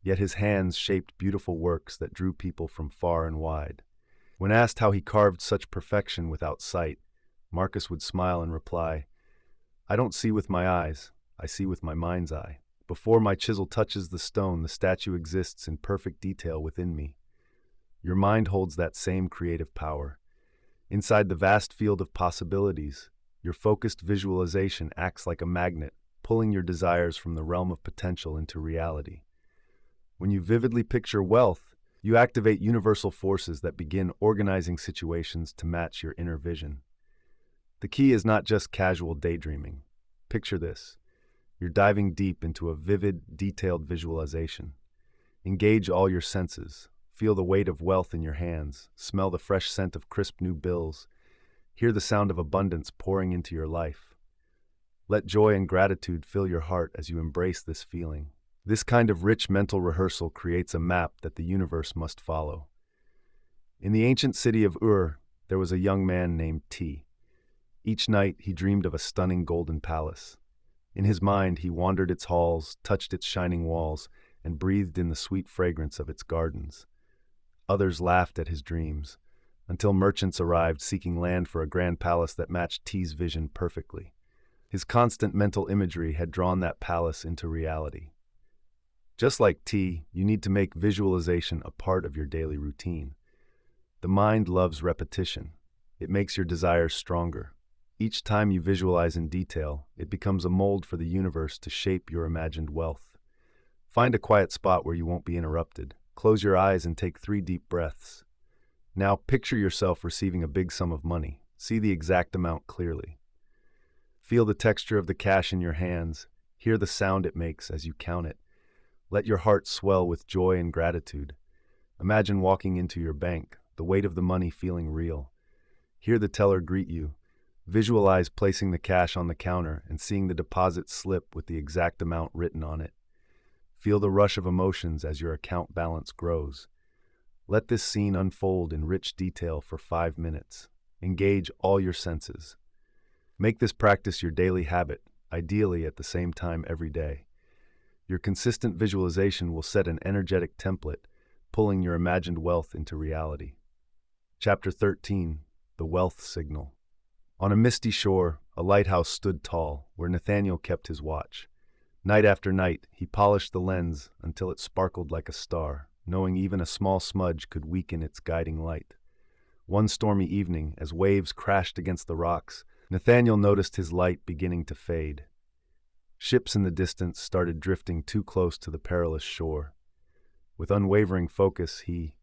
Yet his hands shaped beautiful works that drew people from far and wide. When asked how he carved such perfection without sight, Marcus would smile and reply, "I don't see with my eyes, I see with my mind's eye. Before my chisel touches the stone, the statue exists in perfect detail within me." Your mind holds that same creative power. Inside the vast field of possibilities, your focused visualization acts like a magnet, pulling your desires from the realm of potential into reality. When you vividly picture wealth, you activate universal forces that begin organizing situations to match your inner vision. The key is not just casual daydreaming. Picture this. You're diving deep into a vivid, detailed visualization. Engage all your senses. Feel the weight of wealth in your hands. Smell the fresh scent of crisp new bills. Hear the sound of abundance pouring into your life. Let joy and gratitude fill your heart as you embrace this feeling. This kind of rich mental rehearsal creates a map that the universe must follow. In the ancient city of Ur, there was a young man named T. Each night, he dreamed of a stunning golden palace. In his mind, he wandered its halls, touched its shining walls, and breathed in the sweet fragrance of its gardens. Others laughed at his dreams, until merchants arrived seeking land for a grand palace that matched T's vision perfectly. His constant mental imagery had drawn that palace into reality. Just like T, you need to make visualization a part of your daily routine. The mind loves repetition. It makes your desires stronger. Each time you visualize in detail, it becomes a mold for the universe to shape your imagined wealth. Find a quiet spot where you won't be interrupted. Close your eyes and take 3 deep breaths. Now picture yourself receiving a big sum of money. See the exact amount clearly. Feel the texture of the cash in your hands. Hear the sound it makes as you count it. Let your heart swell with joy and gratitude. Imagine walking into your bank, the weight of the money feeling real. Hear the teller greet you. Visualize placing the cash on the counter and seeing the deposit slip with the exact amount written on it. Feel the rush of emotions as your account balance grows. Let this scene unfold in rich detail for 5 minutes. Engage all your senses. Make this practice your daily habit, ideally at the same time every day. Your consistent visualization will set an energetic template, pulling your imagined wealth into reality. Chapter 13. The Wealth Signal. On a misty shore, a lighthouse stood tall, where Nathaniel kept his watch. Night after night, he polished the lens until it sparkled like a star, knowing even a small smudge could weaken its guiding light. One stormy evening, as waves crashed against the rocks, Nathaniel noticed his light beginning to fade. Ships in the distance started drifting too close to the perilous shore. With unwavering focus, he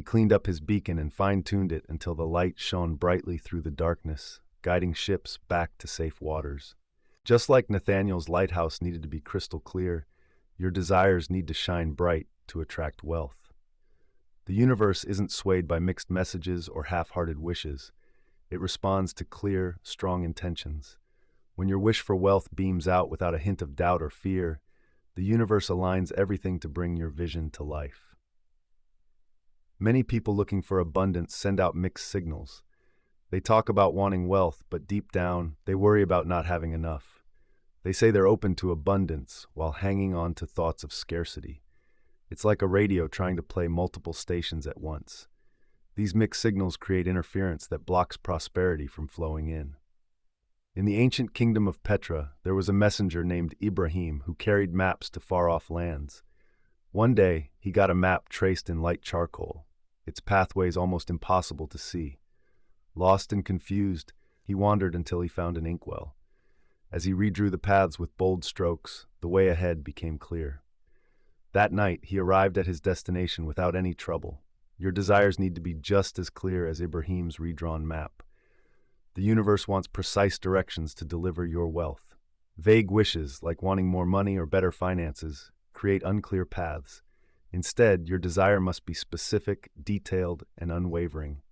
cleaned up his beacon and fine-tuned it until the light shone brightly through the darkness, guiding ships back to safe waters. Just like Nathaniel's lighthouse needed to be crystal clear, your desires need to shine bright to attract wealth. The universe isn't swayed by mixed messages or half-hearted wishes. It responds to clear, strong intentions. When your wish for wealth beams out without a hint of doubt or fear, the universe aligns everything to bring your vision to life. Many people looking for abundance send out mixed signals. They talk about wanting wealth, but deep down, they worry about not having enough. They say they're open to abundance while hanging on to thoughts of scarcity. It's like a radio trying to play multiple stations at once. These mixed signals create interference that blocks prosperity from flowing in. In the ancient kingdom of Petra, there was a messenger named Ibrahim who carried maps to far-off lands. One day, he got a map traced in light charcoal, its pathways almost impossible to see. Lost and confused, he wandered until he found an inkwell. As he redrew the paths with bold strokes, the way ahead became clear. That night, he arrived at his destination without any trouble. Your desires need to be just as clear as Ibrahim's redrawn map. The universe wants precise directions to deliver your wealth. Vague wishes, like wanting more money or better finances, create unclear paths. Instead, your desire must be specific, detailed, and unwavering.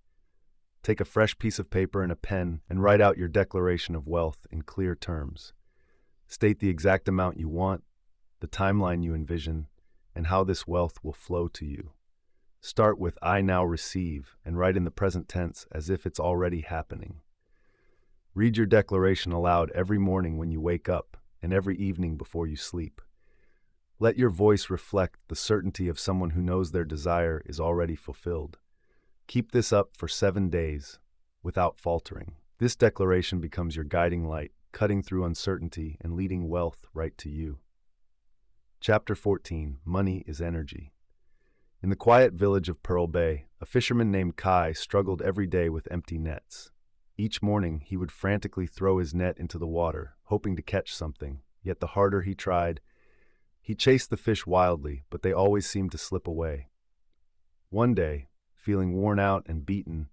Take a fresh piece of paper and a pen and write out your declaration of wealth in clear terms. State the exact amount you want, the timeline you envision, and how this wealth will flow to you. Start with "I now receive" and write in the present tense as if it's already happening. Read your declaration aloud every morning when you wake up and every evening before you sleep. Let your voice reflect the certainty of someone who knows their desire is already fulfilled. Keep this up for 7 days without faltering. This declaration becomes your guiding light, cutting through uncertainty and leading wealth right to you. Chapter 14. Money is Energy. In the quiet village of Pearl Bay, a fisherman named Kai struggled every day with empty nets. Each morning, he would frantically throw his net into the water, hoping to catch something, yet the harder he tried, he chased the fish wildly, but they always seemed to slip away. One day, feeling worn out and beaten,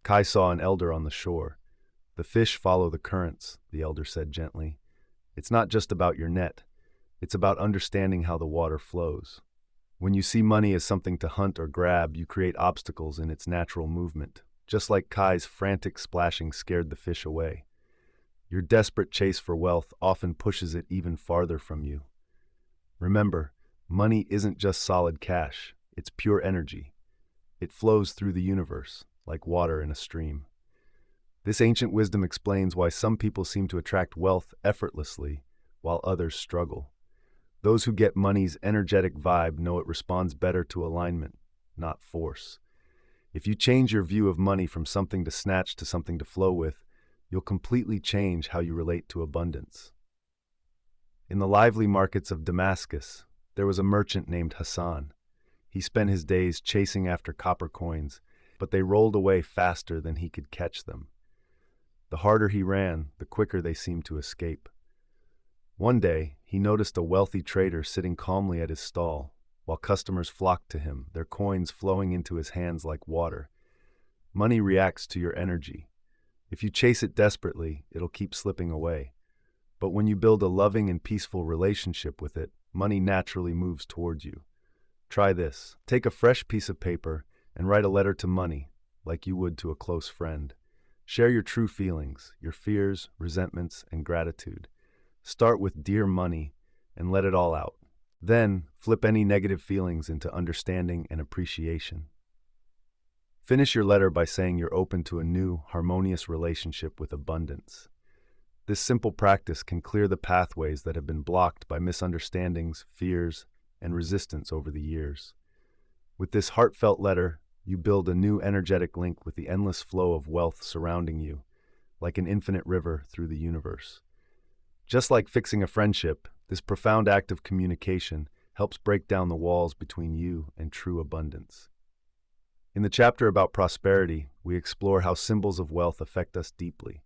Kai saw an elder on the shore. "The fish follow the currents," the elder said gently. "It's not just about your net. It's about understanding how the water flows. When you see money as something to hunt or grab, you create obstacles in its natural movement. Just like Kai's frantic splashing scared the fish away. Your desperate chase for wealth often pushes it even farther from you. Remember, money isn't just solid cash, it's pure energy. It flows through the universe, like water in a stream. This ancient wisdom explains why some people seem to attract wealth effortlessly, while others struggle. Those who get money's energetic vibe know it responds better to alignment, not force. If you change your view of money from something to snatch to something to flow with, you'll completely change how you relate to abundance. In the lively markets of Damascus, there was a merchant named Hassan. He spent his days chasing after copper coins, but they rolled away faster than he could catch them. The harder he ran, the quicker they seemed to escape. One day, he noticed a wealthy trader sitting calmly at his stall, while customers flocked to him, their coins flowing into his hands like water. Money reacts to your energy. If you chase it desperately, it'll keep slipping away. But when you build a loving and peaceful relationship with it, money naturally moves towards you. Try this. Take a fresh piece of paper and write a letter to money, like you would to a close friend. Share your true feelings, your fears, resentments, and gratitude. Start with "Dear Money" and let it all out. Then, flip any negative feelings into understanding and appreciation. Finish your letter by saying you're open to a new, harmonious relationship with abundance. This simple practice can clear the pathways that have been blocked by misunderstandings, fears, and resistance over the years. With this heartfelt letter, you build a new energetic link with the endless flow of wealth surrounding you, like an infinite river through the universe. Just like fixing a friendship, this profound act of communication helps break down the walls between you and true abundance. In the chapter about prosperity, we explore how symbols of wealth affect us deeply.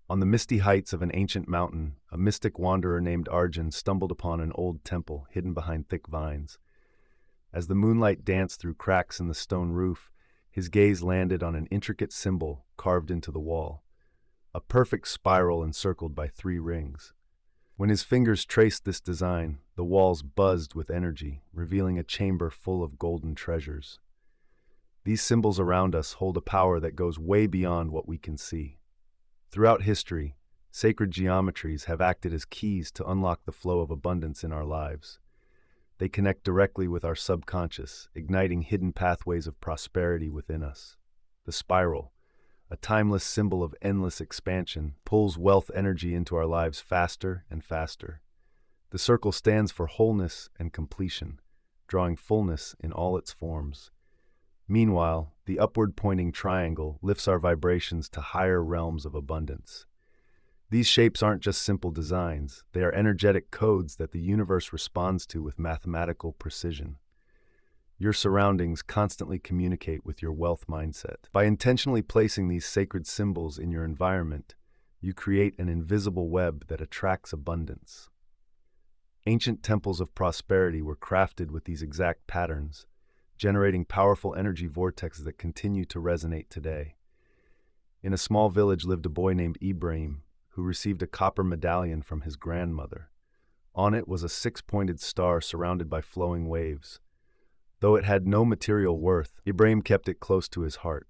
On the misty heights of an ancient mountain, a mystic wanderer named Arjun stumbled upon an old temple hidden behind thick vines. As the moonlight danced through cracks in the stone roof, his gaze landed on an intricate symbol carved into the wall, a perfect spiral encircled by 3 rings. When his fingers traced this design, the walls buzzed with energy, revealing a chamber full of golden treasures. These symbols around us hold a power that goes way beyond what we can see. Throughout history, sacred geometries have acted as keys to unlock the flow of abundance in our lives. They connect directly with our subconscious, igniting hidden pathways of prosperity within us. The spiral, a timeless symbol of endless expansion, pulls wealth energy into our lives faster and faster. The circle stands for wholeness and completion, drawing fullness in all its forms. Meanwhile, the upward-pointing triangle lifts our vibrations to higher realms of abundance. These shapes aren't just simple designs, they are energetic codes that the universe responds to with mathematical precision. Your surroundings constantly communicate with your wealth mindset. By intentionally placing these sacred symbols in your environment, you create an invisible web that attracts abundance. Ancient temples of prosperity were crafted with these exact patterns, generating powerful energy vortexes that continue to resonate today. In a small village lived a boy named Ibrahim, who received a copper medallion from his grandmother. On it was a 6-pointed star surrounded by flowing waves. Though it had no material worth, Ibrahim kept it close to his heart.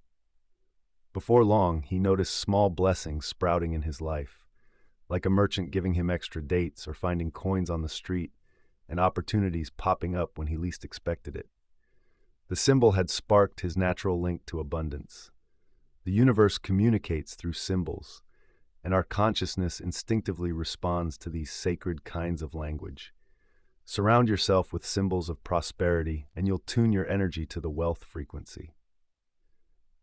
Before long, he noticed small blessings sprouting in his life, like a merchant giving him extra dates or finding coins on the street, and opportunities popping up when he least expected it. The symbol had sparked his natural link to abundance. The universe communicates through symbols, and our consciousness instinctively responds to these sacred kinds of language. Surround yourself with symbols of prosperity, and you'll tune your energy to the wealth frequency.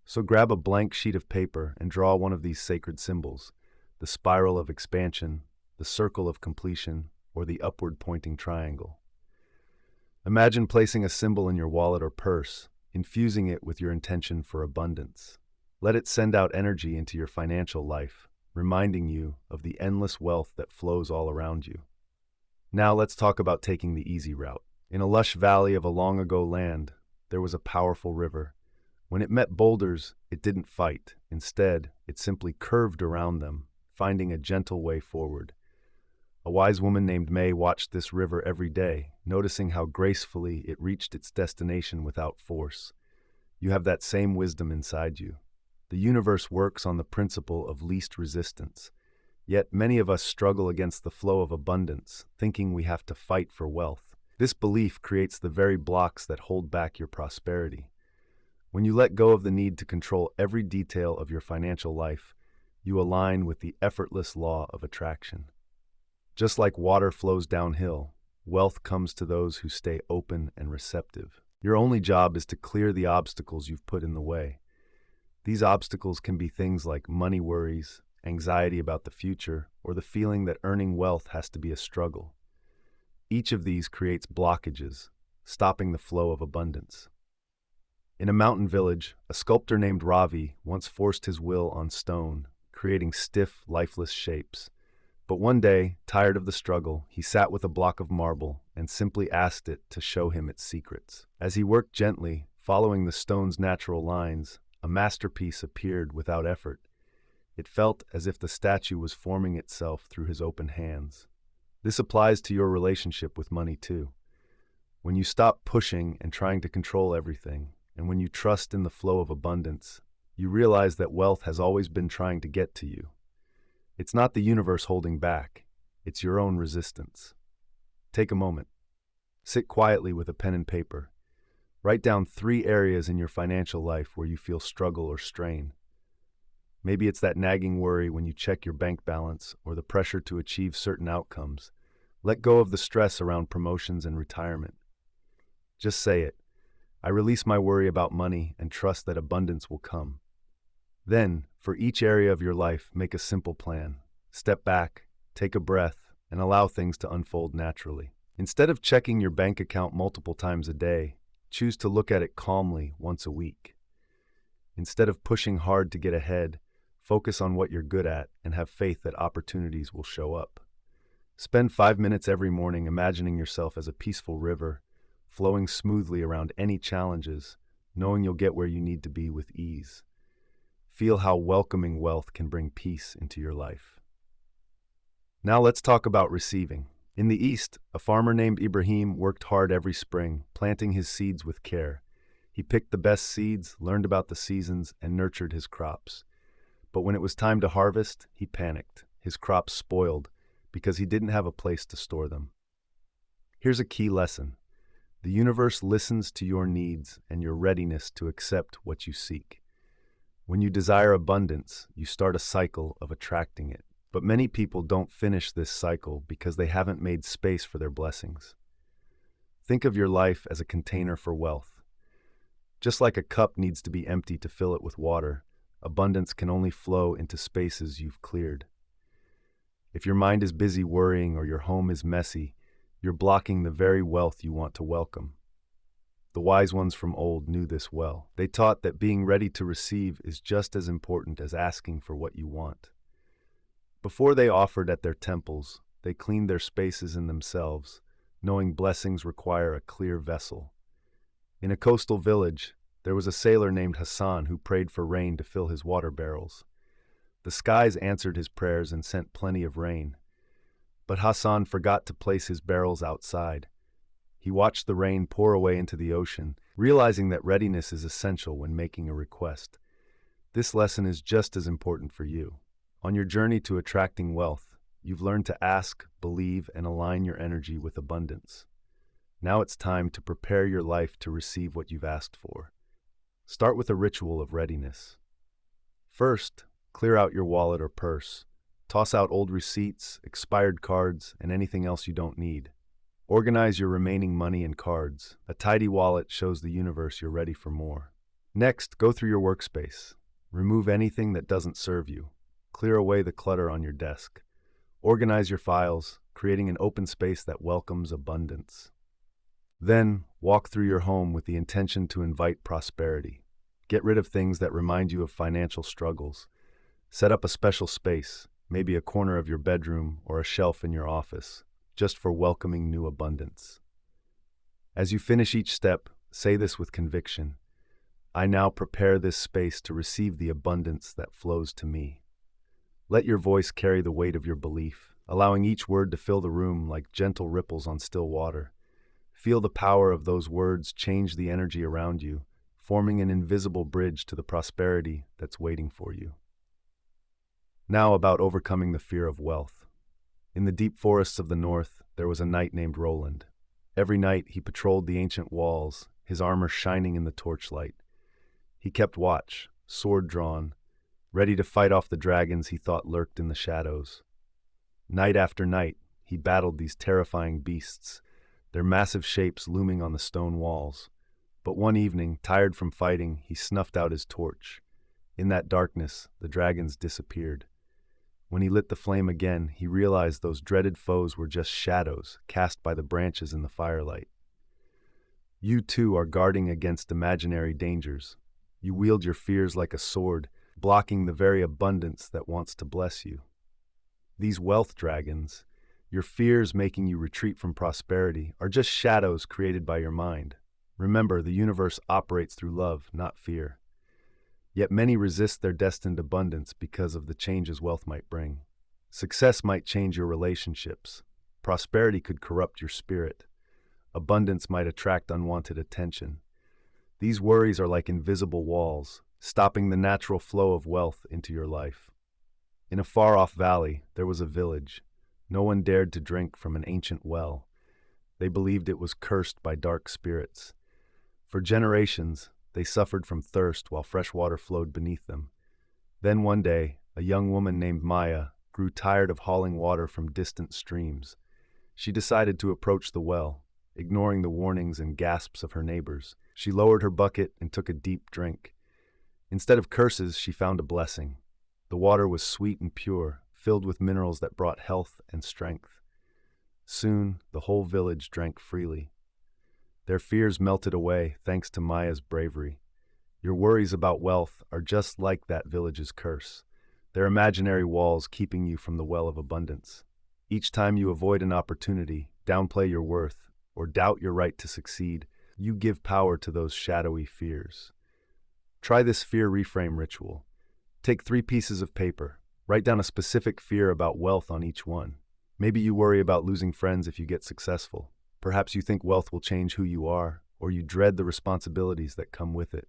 So grab a blank sheet of paper and draw one of these sacred symbols: the spiral of expansion, the circle of completion, or the upward-pointing triangle. Imagine placing a symbol in your wallet or purse, infusing it with your intention for abundance. Let it send out energy into your financial life, reminding you of the endless wealth that flows all around you. Now let's talk about taking the easy route. In a lush valley of a long-ago land, there was a powerful river. When it met boulders, it didn't fight. Instead, it simply curved around them, finding a gentle way forward. A wise woman named May watched this river every day, noticing how gracefully it reached its destination without force. You have that same wisdom inside you. The universe works on the principle of least resistance. Yet many of us struggle against the flow of abundance, thinking we have to fight for wealth. This belief creates the very blocks that hold back your prosperity. When you let go of the need to control every detail of your financial life, you align with the effortless law of attraction. Just like water flows downhill, wealth comes to those who stay open and receptive. Your only job is to clear the obstacles you've put in the way. These obstacles can be things like money worries, anxiety about the future, or the feeling that earning wealth has to be a struggle. Each of these creates blockages, stopping the flow of abundance. In a mountain village, a sculptor named Ravi once forced his will on stone, creating stiff, lifeless shapes. But one day, tired of the struggle, he sat with a block of marble and simply asked it to show him its secrets. As he worked gently, following the stone's natural lines, a masterpiece appeared without effort. It felt as if the statue was forming itself through his open hands. This applies to your relationship with money too. When you stop pushing and trying to control everything, and when you trust in the flow of abundance, you realize that wealth has always been trying to get to you. It's not the universe holding back, it's your own resistance. Take a moment. Sit quietly with a pen and paper. Write down 3 areas in your financial life where you feel struggle or strain. Maybe it's that nagging worry when you check your bank balance or the pressure to achieve certain outcomes. Let go of the stress around promotions and retirement. Just say it. I release my worry about money and trust that abundance will come. Then, for each area of your life, make a simple plan. Step back, take a breath, and allow things to unfold naturally. Instead of checking your bank account multiple times a day, choose to look at it calmly once a week. Instead of pushing hard to get ahead, focus on what you're good at and have faith that opportunities will show up. Spend 5 minutes every morning imagining yourself as a peaceful river, flowing smoothly around any challenges, knowing you'll get where you need to be with ease. Feel how welcoming wealth can bring peace into your life. Now let's talk about receiving. In the East, a farmer named Ibrahim worked hard every spring, planting his seeds with care. He picked the best seeds, learned about the seasons, and nurtured his crops. But when it was time to harvest, he panicked. His crops spoiled because he didn't have a place to store them. Here's a key lesson. The universe listens to your needs and your readiness to accept what you seek. When you desire abundance, you start a cycle of attracting it. But many people don't finish this cycle because they haven't made space for their blessings. Think of your life as a container for wealth. Just like a cup needs to be empty to fill it with water, abundance can only flow into spaces you've cleared. If your mind is busy worrying or your home is messy, you're blocking the very wealth you want to welcome. The wise ones from old knew this well. They taught that being ready to receive is just as important as asking for what you want. Before they offered at their temples, they cleaned their spaces in themselves, knowing blessings require a clear vessel. In a coastal village, there was a sailor named Hassan who prayed for rain to fill his water barrels. The skies answered his prayers and sent plenty of rain. But Hassan forgot to place his barrels outside. He watched the rain pour away into the ocean, realizing that readiness is essential when making a request. This lesson is just as important for you. On your journey to attracting wealth, you've learned to ask, believe, and align your energy with abundance. Now it's time to prepare your life to receive what you've asked for. Start with a ritual of readiness. First, clear out your wallet or purse. Toss out old receipts, expired cards, and anything else you don't need. Organize your remaining money and cards. A tidy wallet shows the universe you're ready for more. Next, go through your workspace. Remove anything that doesn't serve you. Clear away the clutter on your desk. Organize your files, creating an open space that welcomes abundance. Then, walk through your home with the intention to invite prosperity. Get rid of things that remind you of financial struggles. Set up a special space, maybe a corner of your bedroom or a shelf in your office, just for welcoming new abundance. As you finish each step, say this with conviction. I now prepare this space to receive the abundance that flows to me. Let your voice carry the weight of your belief, allowing each word to fill the room like gentle ripples on still water. Feel the power of those words change the energy around you, forming an invisible bridge to the prosperity that's waiting for you. Now about overcoming the fear of wealth. In the deep forests of the north, there was a knight named Roland. Every night he patrolled the ancient walls, his armor shining in the torchlight. He kept watch, sword drawn, ready to fight off the dragons he thought lurked in the shadows. Night after night, he battled these terrifying beasts, their massive shapes looming on the stone walls. But one evening, tired from fighting, he snuffed out his torch. In that darkness, the dragons disappeared. When he lit the flame again, he realized those dreaded foes were just shadows cast by the branches in the firelight. You too are guarding against imaginary dangers. You wield your fears like a sword, blocking the very abundance that wants to bless you. These wealth dragons, your fears making you retreat from prosperity, are just shadows created by your mind. Remember, the universe operates through love, not fear. Yet many resist their destined abundance because of the changes wealth might bring. Success might change your relationships. Prosperity could corrupt your spirit. Abundance might attract unwanted attention. These worries are like invisible walls, stopping the natural flow of wealth into your life. In a far-off valley, there was a village. No one dared to drink from an ancient well. They believed it was cursed by dark spirits. For generations, they suffered from thirst while fresh water flowed beneath them. Then one day, a young woman named Maya grew tired of hauling water from distant streams. She decided to approach the well, ignoring the warnings and gasps of her neighbors. She lowered her bucket and took a deep drink. Instead of curses, she found a blessing. The water was sweet and pure, filled with minerals that brought health and strength. Soon, the whole village drank freely. Their fears melted away thanks to Maya's bravery. Your worries about wealth are just like that village's curse. They're imaginary walls keeping you from the well of abundance. Each time you avoid an opportunity, downplay your worth, or doubt your right to succeed, you give power to those shadowy fears. Try this fear reframe ritual. Take 3 pieces of paper. Write down a specific fear about wealth on each one. Maybe you worry about losing friends if you get successful. Perhaps you think wealth will change who you are, or you dread the responsibilities that come with it.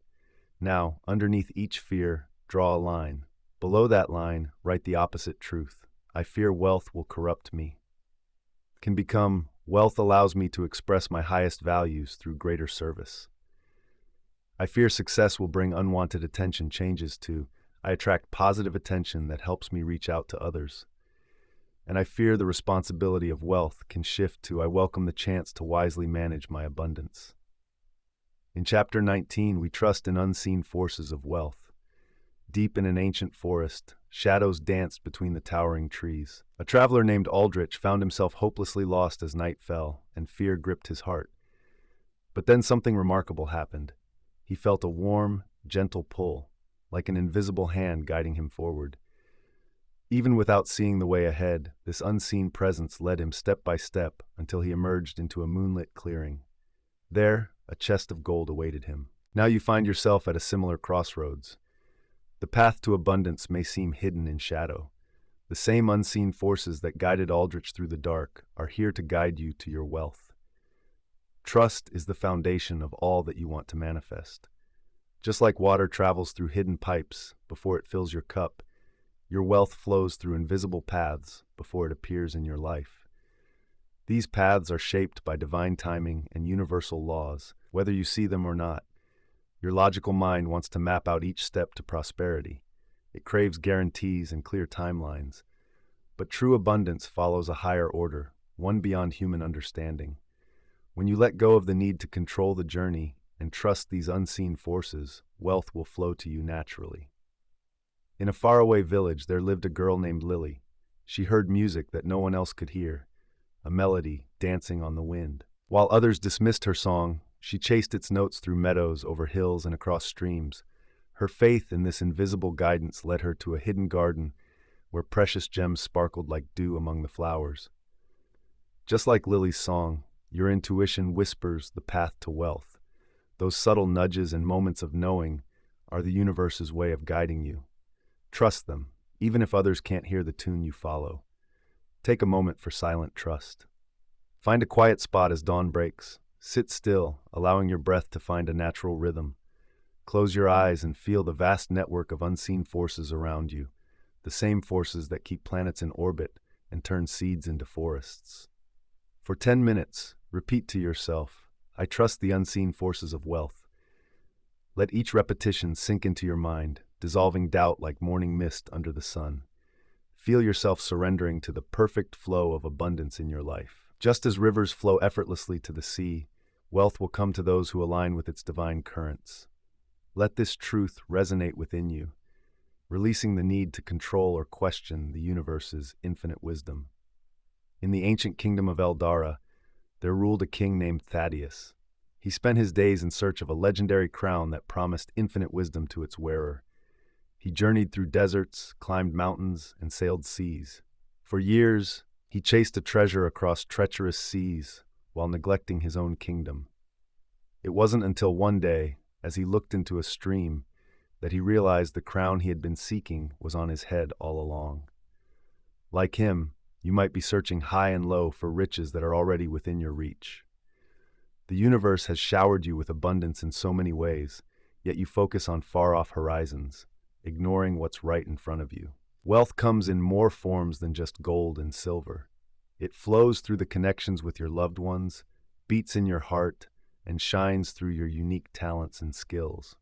Now, underneath each fear, draw a line. Below that line, write the opposite truth. I fear wealth will corrupt me. Can become, wealth allows me to express my highest values through greater service. I fear success will bring unwanted attention changes to, I attract positive attention that helps me reach out to others. And I fear the responsibility of wealth can shift to, I welcome the chance to wisely manage my abundance. In Chapter 19, we trust in unseen forces of wealth. Deep in an ancient forest, shadows danced between the towering trees. A traveler named Aldrich found himself hopelessly lost as night fell, and fear gripped his heart. But then something remarkable happened. He felt a warm, gentle pull, like an invisible hand guiding him forward. Even without seeing the way ahead, this unseen presence led him step by step until he emerged into a moonlit clearing. There, a chest of gold awaited him. Now you find yourself at a similar crossroads. The path to abundance may seem hidden in shadow. The same unseen forces that guided Aldrich through the dark are here to guide you to your wealth. Trust is the foundation of all that you want to manifest. Just like water travels through hidden pipes before it fills your cup, your wealth flows through invisible paths before it appears in your life. These paths are shaped by divine timing and universal laws, whether you see them or not. Your logical mind wants to map out each step to prosperity. It craves guarantees and clear timelines. But true abundance follows a higher order, one beyond human understanding. When you let go of the need to control the journey and trust these unseen forces, wealth will flow to you naturally. In a faraway village, there lived a girl named Lily. She heard music that no one else could hear, a melody dancing on the wind. While others dismissed her song, she chased its notes through meadows, over hills, and across streams. Her faith in this invisible guidance led her to a hidden garden where precious gems sparkled like dew among the flowers. Just like Lily's song, your intuition whispers the path to wealth. Those subtle nudges and moments of knowing are the universe's way of guiding you. Trust them, even if others can't hear the tune you follow. Take a moment for silent trust. Find a quiet spot as dawn breaks. Sit still, allowing your breath to find a natural rhythm. Close your eyes and feel the vast network of unseen forces around you, the same forces that keep planets in orbit and turn seeds into forests. For 10 minutes, repeat to yourself, I trust the unseen forces of wealth. Let each repetition sink into your mind, dissolving doubt like morning mist under the sun. Feel yourself surrendering to the perfect flow of abundance in your life. Just as rivers flow effortlessly to the sea, wealth will come to those who align with its divine currents. Let this truth resonate within you, releasing the need to control or question the universe's infinite wisdom. In the ancient kingdom of Eldara, there ruled a king named Thaddeus. He spent his days in search of a legendary crown that promised infinite wisdom to its wearer. He journeyed through deserts, climbed mountains, and sailed seas. For years, he chased a treasure across treacherous seas while neglecting his own kingdom. It wasn't until one day, as he looked into a stream, that he realized the crown he had been seeking was on his head all along. Like him, you might be searching high and low for riches that are already within your reach. The universe has showered you with abundance in so many ways, yet you focus on far-off horizons, ignoring what's right in front of you. Wealth comes in more forms than just gold and silver. It flows through the connections with your loved ones, beats in your heart, and shines through your unique talents and skills.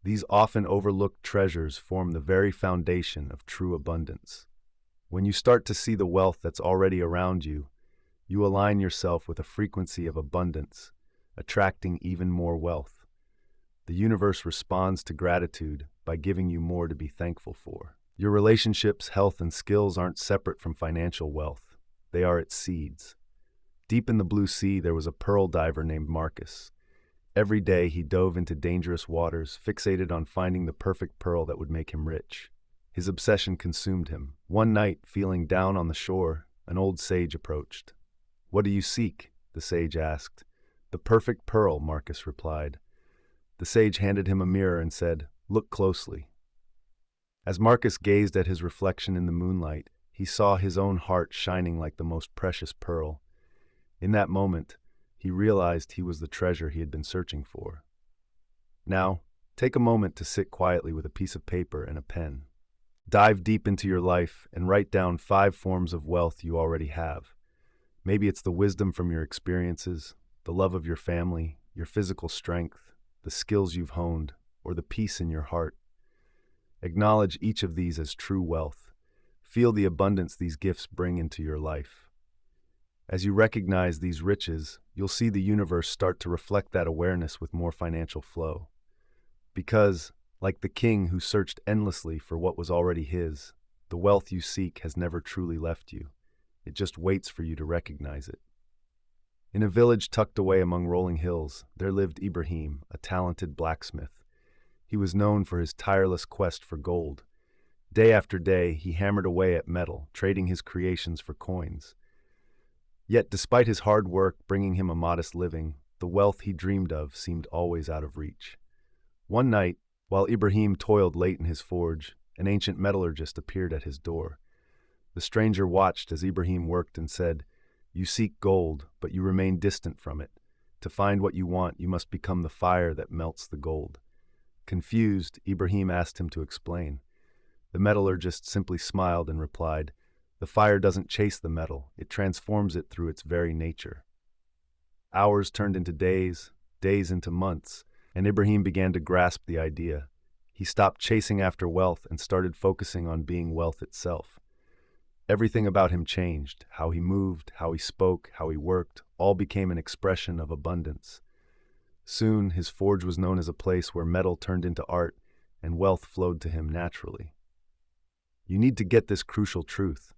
These often overlooked treasures form the very foundation of true abundance. When you start to see the wealth that's already around you, you align yourself with a frequency of abundance, attracting even more wealth. The universe responds to gratitude by giving you more to be thankful for. Your relationships, health, and skills aren't separate from financial wealth. They are its seeds. Deep in the blue sea, there was a pearl diver named Marcus. Every day, he dove into dangerous waters, fixated on finding the perfect pearl that would make him rich. His obsession consumed him. One night, feeling down on the shore, an old sage approached. "What do you seek?" the sage asked. "The perfect pearl," Marcus replied. The sage handed him a mirror and said, "Look closely." As Marcus gazed at his reflection in the moonlight, he saw his own heart shining like the most precious pearl. In that moment, he realized he was the treasure he had been searching for. Now, take a moment to sit quietly with a piece of paper and a pen. Dive deep into your life and write down 5 forms of wealth you already have. Maybe it's the wisdom from your experiences, the love of your family, your physical strength, the skills you've honed, or the peace in your heart. Acknowledge each of these as true wealth. Feel the abundance these gifts bring into your life. As you recognize these riches, you'll see the universe start to reflect that awareness with more financial flow. Because, like the king who searched endlessly for what was already his, the wealth you seek has never truly left you. It just waits for you to recognize it. In a village tucked away among rolling hills, there lived Ibrahim, a talented blacksmith. He was known for his tireless quest for gold. Day after day, he hammered away at metal, trading his creations for coins. Yet, despite his hard work bringing him a modest living, the wealth he dreamed of seemed always out of reach. One night, while Ibrahim toiled late in his forge, an ancient metallurgist appeared at his door. The stranger watched as Ibrahim worked and said, "You seek gold, but you remain distant from it. To find what you want, you must become the fire that melts the gold." Confused, Ibrahim asked him to explain. The metallurgist simply smiled and replied, "The fire doesn't chase the metal, it transforms it through its very nature." Hours turned into days, days into months, and Ibrahim began to grasp the idea. He stopped chasing after wealth and started focusing on being wealth itself. Everything about him changed. How he moved, how he spoke, how he worked, all became an expression of abundance. Soon, his forge was known as a place where metal turned into art and wealth flowed to him naturally. You need to get this crucial truth.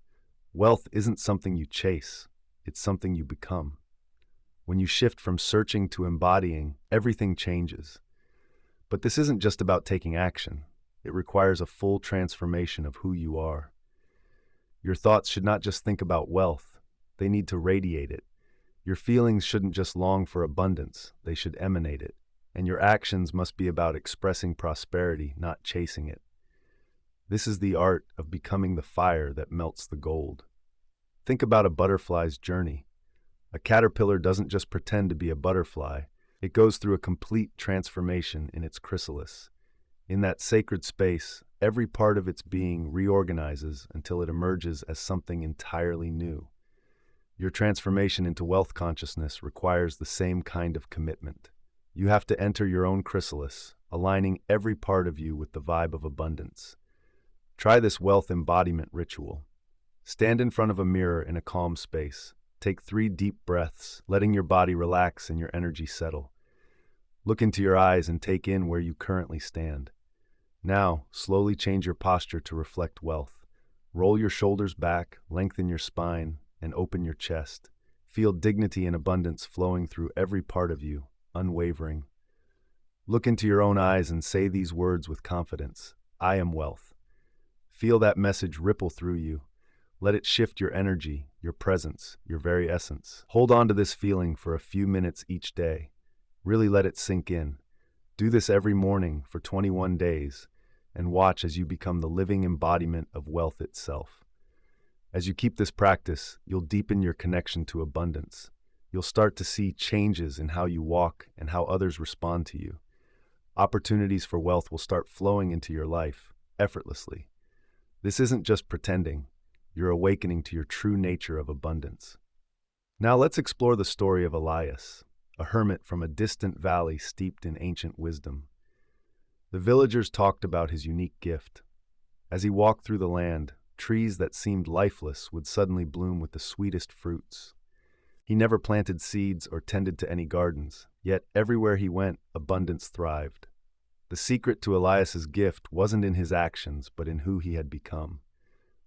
Wealth isn't something you chase, it's something you become. When you shift from searching to embodying, everything changes. But this isn't just about taking action. It requires a full transformation of who you are. Your thoughts should not just think about wealth, they need to radiate it. Your feelings shouldn't just long for abundance, they should emanate it. And your actions must be about expressing prosperity, not chasing it. This is the art of becoming the fire that melts the gold. Think about a butterfly's journey. A caterpillar doesn't just pretend to be a butterfly, it goes through a complete transformation in its chrysalis. In that sacred space, every part of its being reorganizes until it emerges as something entirely new. Your transformation into wealth consciousness requires the same kind of commitment. You have to enter your own chrysalis, aligning every part of you with the vibe of abundance. Try this wealth embodiment ritual. Stand in front of a mirror in a calm space. Take 3 deep breaths, letting your body relax and your energy settle. Look into your eyes and take in where you currently stand. Now, slowly change your posture to reflect wealth. Roll your shoulders back, lengthen your spine, and open your chest. Feel dignity and abundance flowing through every part of you, unwavering. Look into your own eyes and say these words with confidence. I am wealth. Feel that message ripple through you. Let it shift your energy, your presence, your very essence. Hold on to this feeling for a few minutes each day. Really let it sink in. Do this every morning for 21 days, and watch as you become the living embodiment of wealth itself. As you keep this practice, you'll deepen your connection to abundance. You'll start to see changes in how you walk and how others respond to you. Opportunities for wealth will start flowing into your life effortlessly. This isn't just pretending, you're awakening to your true nature of abundance. Now let's explore the story of Elias, a hermit from a distant valley steeped in ancient wisdom. The villagers talked about his unique gift. As he walked through the land, trees that seemed lifeless would suddenly bloom with the sweetest fruits. He never planted seeds or tended to any gardens, yet everywhere he went, abundance thrived. The secret to Elias's gift wasn't in his actions, but in who he had become.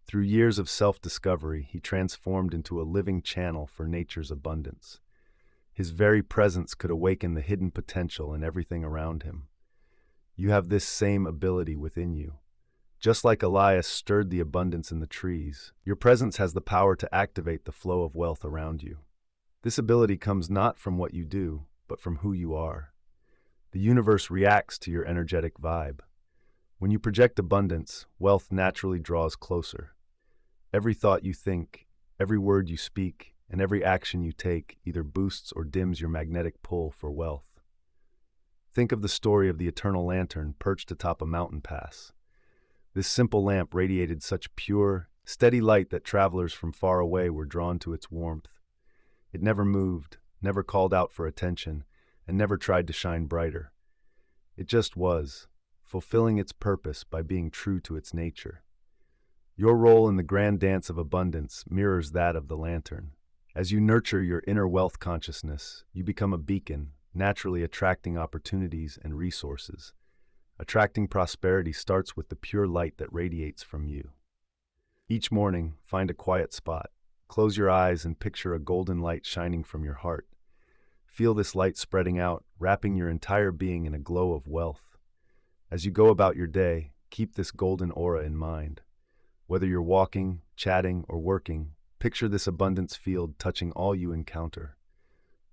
Through years of self-discovery, he transformed into a living channel for nature's abundance. His very presence could awaken the hidden potential in everything around him. You have this same ability within you. Just like Elias stirred the abundance in the trees, your presence has the power to activate the flow of wealth around you. This ability comes not from what you do, but from who you are. The universe reacts to your energetic vibe. When you project abundance, wealth naturally draws closer. Every thought you think, every word you speak, and every action you take either boosts or dims your magnetic pull for wealth. Think of the story of the eternal lantern perched atop a mountain pass. This simple lamp radiated such pure, steady light that travelers from far away were drawn to its warmth. It never moved, never called out for attention, and never tried to shine brighter. It just was, fulfilling its purpose by being true to its nature. Your role in the grand dance of abundance mirrors that of the lantern. As you nurture your inner wealth consciousness, you become a beacon, naturally attracting opportunities and resources. Attracting prosperity starts with the pure light that radiates from you. Each morning, find a quiet spot. Close your eyes and picture a golden light shining from your heart. Feel this light spreading out, wrapping your entire being in a glow of wealth. As you go about your day, keep this golden aura in mind. Whether you're walking, chatting, or working, picture this abundance field touching all you encounter.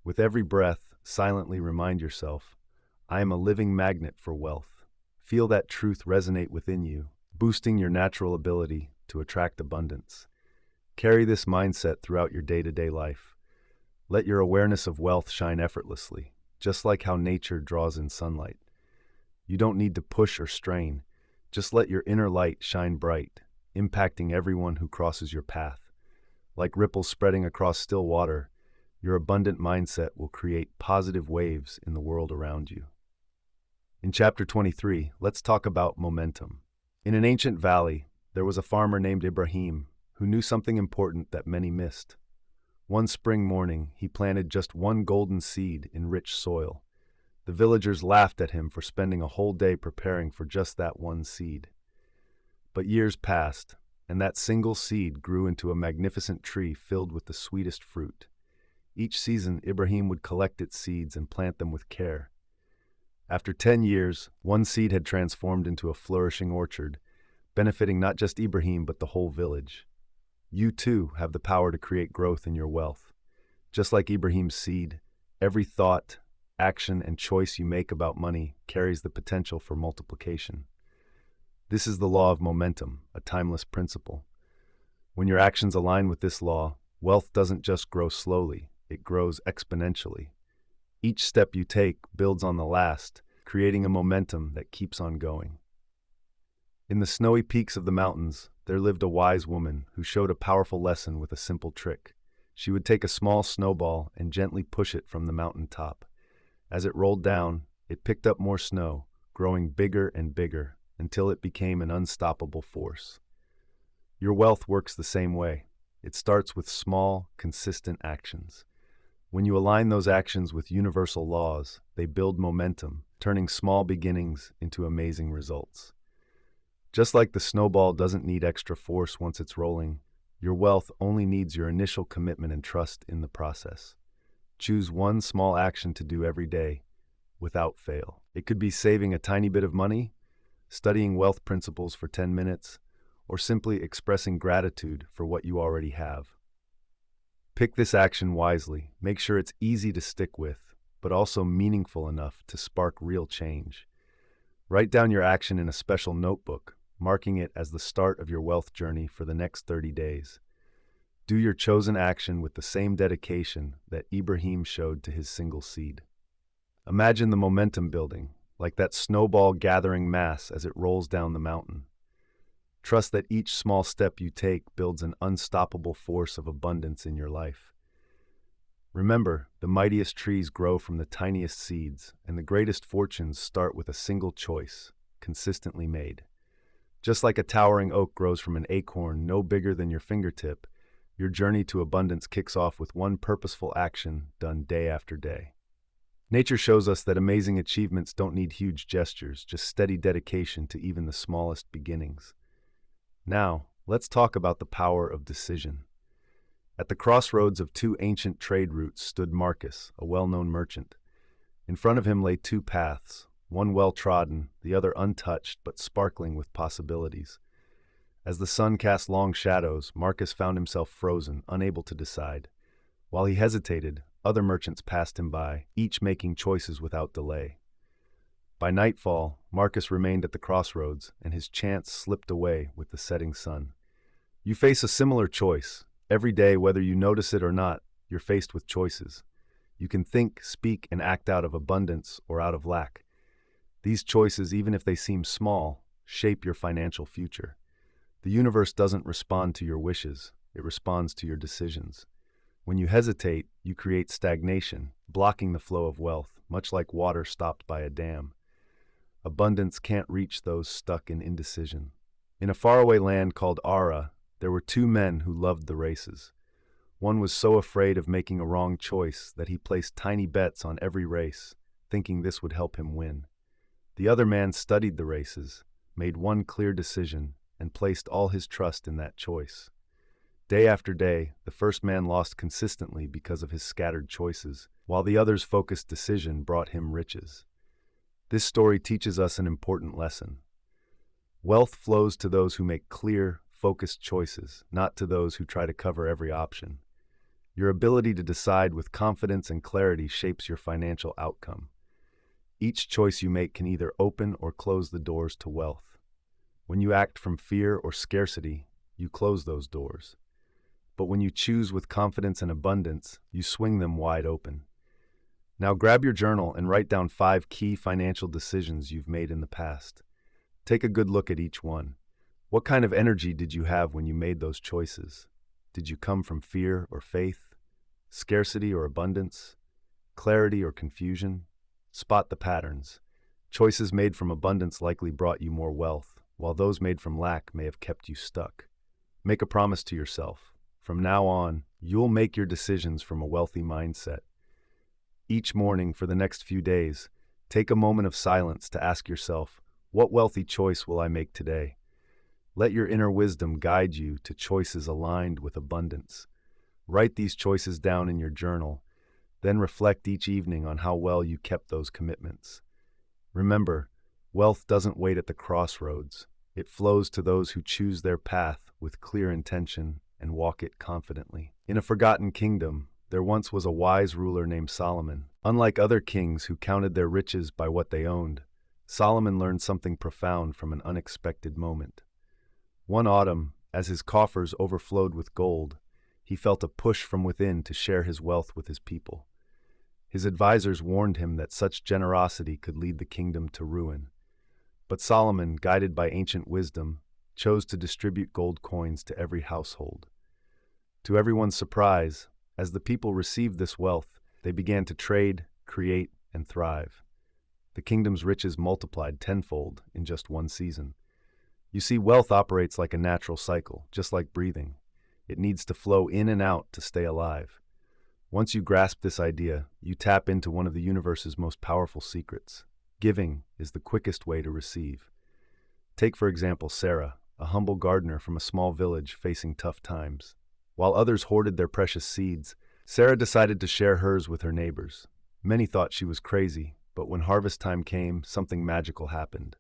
With every breath, silently remind yourself, I am a living magnet for wealth. Feel that truth resonate within you, boosting your natural ability to attract abundance. Carry this mindset throughout your day-to-day life. Let your awareness of wealth shine effortlessly, just like how nature draws in sunlight. You don't need to push or strain. Just let your inner light shine bright, impacting everyone who crosses your path. Like ripples spreading across still water, your abundant mindset will create positive waves in the world around you. In Chapter 23, let's talk about momentum. In an ancient valley, there was a farmer named Ibrahim who knew something important that many missed. One spring morning, he planted just one golden seed in rich soil. The villagers laughed at him for spending a whole day preparing for just that one seed. But years passed, and that single seed grew into a magnificent tree filled with the sweetest fruit. Each season, Ibrahim would collect its seeds and plant them with care. After 10 years, one seed had transformed into a flourishing orchard, benefiting not just Ibrahim but the whole village. You too have the power to create growth in your wealth. Just like Ibrahim's seed, every thought, action, and choice you make about money carries the potential for multiplication. This is the law of momentum, a timeless principle. When your actions align with this law, wealth doesn't just grow slowly, it grows exponentially. Each step you take builds on the last, creating a momentum that keeps on going. In the snowy peaks of the mountains, there lived a wise woman who showed a powerful lesson with a simple trick. She would take a small snowball and gently push it from the mountain top. As it rolled down, it picked up more snow, growing bigger and bigger, until it became an unstoppable force. Your wealth works the same way. It starts with small, consistent actions. When you align those actions with universal laws, they build momentum, turning small beginnings into amazing results. Just like the snowball doesn't need extra force once it's rolling, your wealth only needs your initial commitment and trust in the process. Choose one small action to do every day, without fail. It could be saving a tiny bit of money, studying wealth principles for 10 minutes, or simply expressing gratitude for what you already have. Pick this action wisely. Make sure it's easy to stick with, but also meaningful enough to spark real change. Write down your action in a special notebook, marking it as the start of your wealth journey for the next 30 days. Do your chosen action with the same dedication that Ibrahim showed to his single seed. Imagine the momentum building, like that snowball gathering mass as it rolls down the mountain. Trust that each small step you take builds an unstoppable force of abundance in your life. Remember, the mightiest trees grow from the tiniest seeds, and the greatest fortunes start with a single choice, consistently made. Just like a towering oak grows from an acorn no bigger than your fingertip, your journey to abundance kicks off with one purposeful action done day after day. Nature shows us that amazing achievements don't need huge gestures, just steady dedication to even the smallest beginnings. Now, let's talk about the power of decision. At the crossroads of two ancient trade routes stood Marcus, a well-known merchant. In front of him lay two paths, one well-trodden, the other untouched but sparkling with possibilities. As the sun cast long shadows, Marcus found himself frozen, unable to decide. While he hesitated, other merchants passed him by, each making choices without delay. By nightfall, Marcus remained at the crossroads, and his chance slipped away with the setting sun. You face a similar choice. Every day, whether you notice it or not, you're faced with choices. You can think, speak, and act out of abundance or out of lack. These choices, even if they seem small, shape your financial future. The universe doesn't respond to your wishes, it responds to your decisions. When you hesitate, you create stagnation, blocking the flow of wealth, much like water stopped by a dam. Abundance can't reach those stuck in indecision. In a faraway land called Ara, there were two men who loved the races. One was so afraid of making a wrong choice that he placed tiny bets on every race, thinking this would help him win. The other man studied the races, made one clear decision, and placed all his trust in that choice. Day after day, the first man lost consistently because of his scattered choices, while the other's focused decision brought him riches. This story teaches us an important lesson. Wealth flows to those who make clear, focused choices, not to those who try to cover every option. Your ability to decide with confidence and clarity shapes your financial outcome. Each choice you make can either open or close the doors to wealth. When you act from fear or scarcity, you close those doors. But when you choose with confidence and abundance, you swing them wide open. Now grab your journal and write down 5 key financial decisions you've made in the past. Take a good look at each one. What kind of energy did you have when you made those choices? Did you come from fear or faith? Scarcity or abundance? Clarity or confusion? Spot the patterns. Choices made from abundance likely brought you more wealth, while those made from lack may have kept you stuck. Make a promise to yourself. From now on, you'll make your decisions from a wealthy mindset. Each morning for the next few days, take a moment of silence to ask yourself, what wealthy choice will I make today? Let your inner wisdom guide you to choices aligned with abundance. Write these choices down in your journal, then reflect each evening on how well you kept those commitments. Remember, wealth doesn't wait at the crossroads. It flows to those who choose their path with clear intention and walk it confidently. In a forgotten kingdom, there once was a wise ruler named Solomon. Unlike other kings who counted their riches by what they owned, Solomon learned something profound from an unexpected moment. One autumn, as his coffers overflowed with gold, he felt a push from within to share his wealth with his people. His advisors warned him that such generosity could lead the kingdom to ruin. But Solomon, guided by ancient wisdom, chose to distribute gold coins to every household. To everyone's surprise, as the people received this wealth, they began to trade, create, and thrive. The kingdom's riches multiplied tenfold in just one season. You see, wealth operates like a natural cycle, just like breathing. It needs to flow in and out to stay alive. Once you grasp this idea, you tap into one of the universe's most powerful secrets. Giving is the quickest way to receive. Take, for example, Sarah, a humble gardener from a small village facing tough times. While others hoarded their precious seeds, Sarah decided to share hers with her neighbors. Many thought she was crazy, but when harvest time came, something magical happened.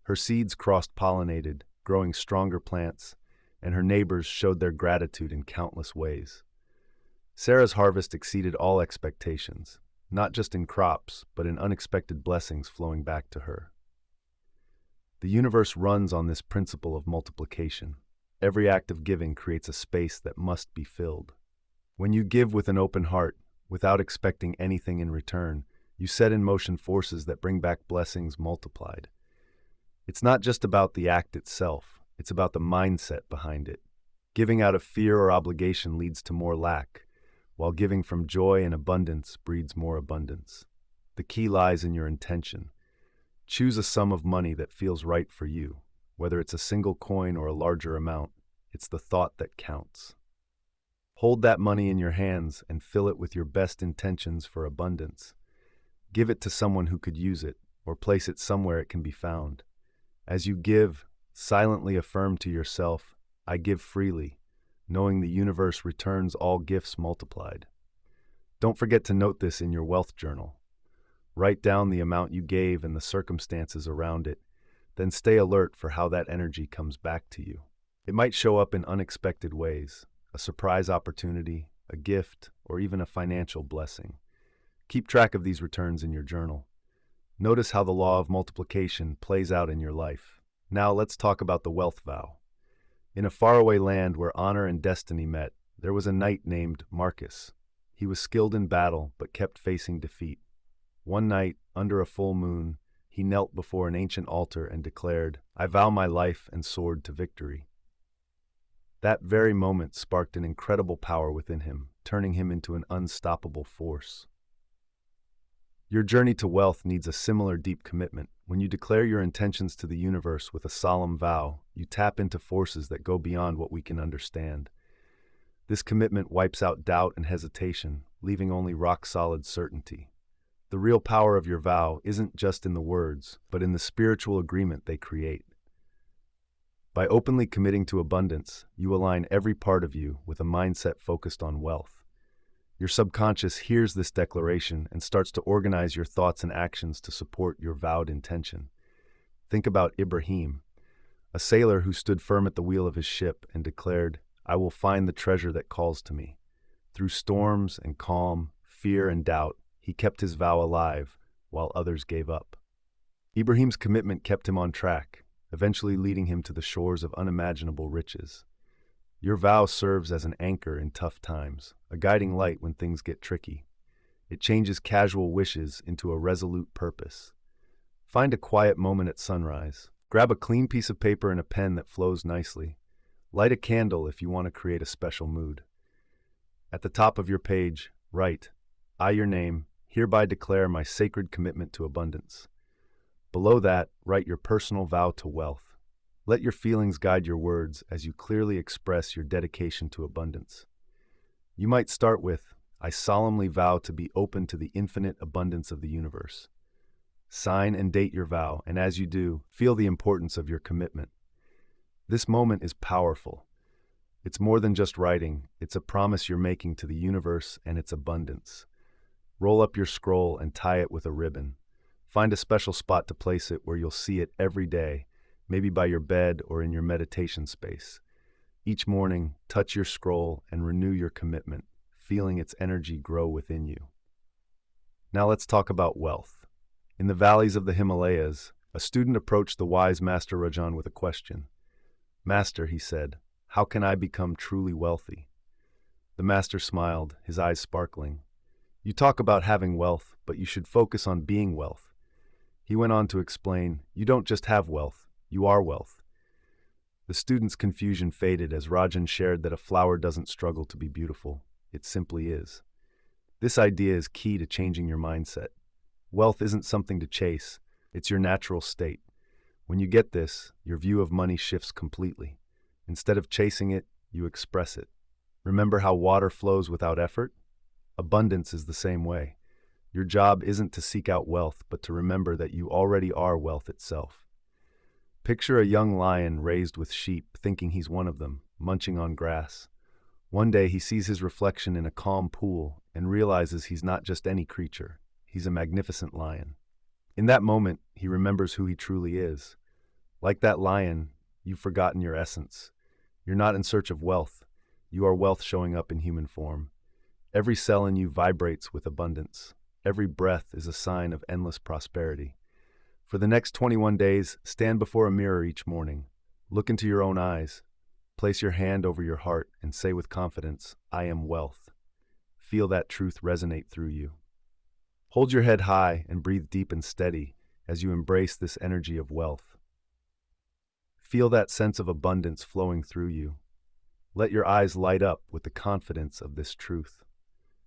Her seeds cross-pollinated, growing stronger plants, and her neighbors showed their gratitude in countless ways. Sarah's harvest exceeded all expectations, not just in crops, but in unexpected blessings flowing back to her. The universe runs on this principle of multiplication. every act of giving creates a space that must be filled. When you give with an open heart, without expecting anything in return, you set in motion forces that bring back blessings multiplied. It's not just about the act itself, it's about the mindset behind it. Giving out of fear or obligation leads to more lack, while giving from joy and abundance breeds more abundance. The key lies in your intention. Choose a sum of money that feels right for you. Whether it's a single coin or a larger amount, it's the thought that counts. Hold that money in your hands and fill it with your best intentions for abundance. Give it to someone who could use it, or place it somewhere it can be found. As you give, silently affirm to yourself, "I give freely," knowing the universe returns all gifts multiplied. Don't forget to note this in your wealth journal. Write down the amount you gave and the circumstances around it, then stay alert for how that energy comes back to you. It might show up in unexpected ways, a surprise opportunity, a gift, or even a financial blessing. Keep track of these returns in your journal. Notice how the law of multiplication plays out in your life. Now let's talk about the wealth vow. In a faraway land where honor and destiny met, there was a knight named Marcus. He was skilled in battle, but kept facing defeat. One night, under a full moon, he knelt before an ancient altar and declared, "I vow my life and sword to victory." That very moment sparked an incredible power within him, turning him into an unstoppable force. Your journey to wealth needs a similar deep commitment. When you declare your intentions to the universe with a solemn vow, you tap into forces that go beyond what we can understand. This commitment wipes out doubt and hesitation, leaving only rock-solid certainty. The real power of your vow isn't just in the words, but in the spiritual agreement they create. By openly committing to abundance, you align every part of you with a mindset focused on wealth. Your subconscious hears this declaration and starts to organize your thoughts and actions to support your vowed intention. Think about Ibrahim, a sailor who stood firm at the wheel of his ship and declared, "I will find the treasure that calls to me." Through storms and calm, fear and doubt, he kept his vow alive while others gave up. Ibrahim's commitment kept him on track, eventually leading him to the shores of unimaginable riches. Your vow serves as an anchor in tough times, a guiding light when things get tricky. It changes casual wishes into a resolute purpose. Find a quiet moment at sunrise. Grab a clean piece of paper and a pen that flows nicely. Light a candle if you want to create a special mood. At the top of your page, write, "I, your name, hereby declare my sacred commitment to abundance." Below that, write your personal vow to wealth. Let your feelings guide your words as you clearly express your dedication to abundance. You might start with, "I solemnly vow to be open to the infinite abundance of the universe." Sign and date your vow, and as you do, feel the importance of your commitment. This moment is powerful. It's more than just writing, it's a promise you're making to the universe and its abundance. Roll up your scroll and tie it with a ribbon. Find a special spot to place it where you'll see it every day, maybe by your bed or in your meditation space. Each morning, touch your scroll and renew your commitment, feeling its energy grow within you. Now let's talk about wealth. In the valleys of the Himalayas, a student approached the wise Master Rajan with a question. "Master," he said, "how can I become truly wealthy?" The master smiled, his eyes sparkling. "You talk about having wealth, but you should focus on being wealth." He went on to explain, "You don't just have wealth, you are wealth." The student's confusion faded as Rajan shared that a flower doesn't struggle to be beautiful, it simply is. This idea is key to changing your mindset. Wealth isn't something to chase, it's your natural state. When you get this, your view of money shifts completely. Instead of chasing it, you express it. Remember how water flows without effort? Abundance is the same way. Your job isn't to seek out wealth, but to remember that you already are wealth itself. Picture a young lion raised with sheep, thinking he's one of them, munching on grass. One day he sees his reflection in a calm pool and realizes he's not just any creature, he's a magnificent lion. In that moment, he remembers who he truly is. Like that lion, you've forgotten your essence. You're not in search of wealth, you are wealth showing up in human form. Every cell in you vibrates with abundance. Every breath is a sign of endless prosperity. For the next 21 days, stand before a mirror each morning. Look into your own eyes. Place your hand over your heart and say with confidence, I am wealth. Feel that truth resonate through you. Hold your head high and breathe deep and steady as you embrace this energy of wealth. Feel that sense of abundance flowing through you. Let your eyes light up with the confidence of this truth.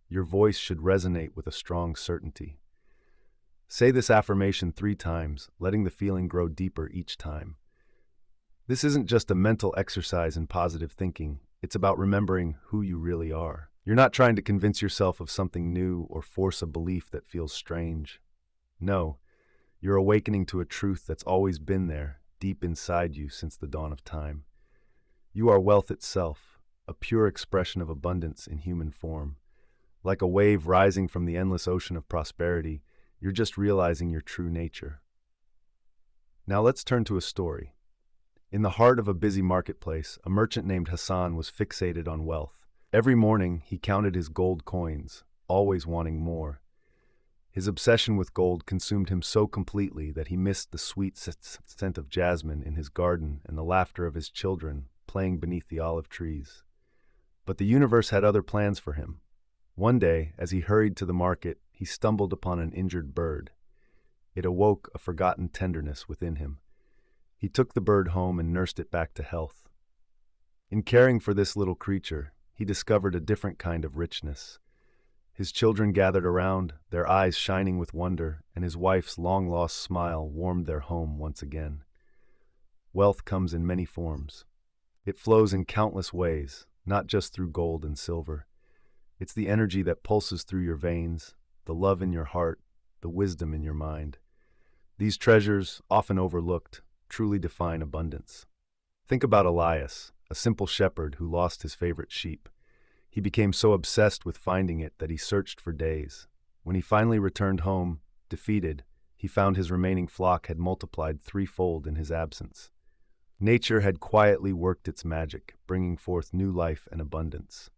Your voice should resonate with a strong certainty. Say this affirmation 3 times, letting the feeling grow deeper each time. This isn't just a mental exercise in positive thinking, it's about remembering who you really are. You're not trying to convince yourself of something new or force a belief that feels strange. No, you're awakening to a truth that's always been there, deep inside you since the dawn of time. You are wealth itself, a pure expression of abundance in human form. Like a wave rising from the endless ocean of prosperity, you're just realizing your true nature. Now let's turn to a story. In the heart of a busy marketplace, a merchant named Hassan was fixated on wealth. Every morning, he counted his gold coins, always wanting more. His obsession with gold consumed him so completely that he missed the sweet scent of jasmine in his garden and the laughter of his children playing beneath the olive trees. But the universe had other plans for him. One day, as he hurried to the market, he stumbled upon an injured bird. It awoke a forgotten tenderness within him. He took the bird home and nursed it back to health. In caring for this little creature, he discovered a different kind of richness. His children gathered around, their eyes shining with wonder, and his wife's long-lost smile warmed their home once again. Wealth comes in many forms. It flows in countless ways, not just through gold and silver. It's the energy that pulses through your veins, the love in your heart, the wisdom in your mind. These treasures, often overlooked, truly define abundance. Think about Elias, a simple shepherd who lost his favorite sheep. He became so obsessed with finding it that he searched for days. When he finally returned home, defeated, he found his remaining flock had multiplied 3-fold in his absence. Nature had quietly worked its magic, bringing forth new life and abundance.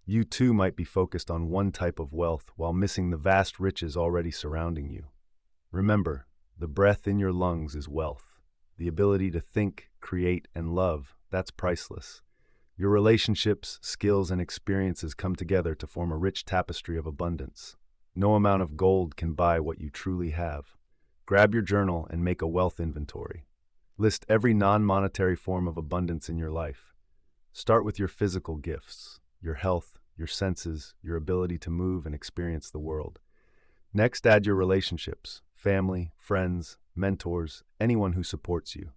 You too might be focused on one type of wealth while missing the vast riches already surrounding you. Remember, the breath in your lungs is wealth. The ability to think, create, and love, that's priceless. Your relationships, skills, and experiences come together to form a rich tapestry of abundance. No amount of gold can buy what you truly have. Grab your journal and make a wealth inventory. List every non-monetary form of abundance in your life. Start with your physical gifts, your health, your senses, your ability to move and experience the world. Next, add your relationships, family, friends, mentors, anyone who supports you.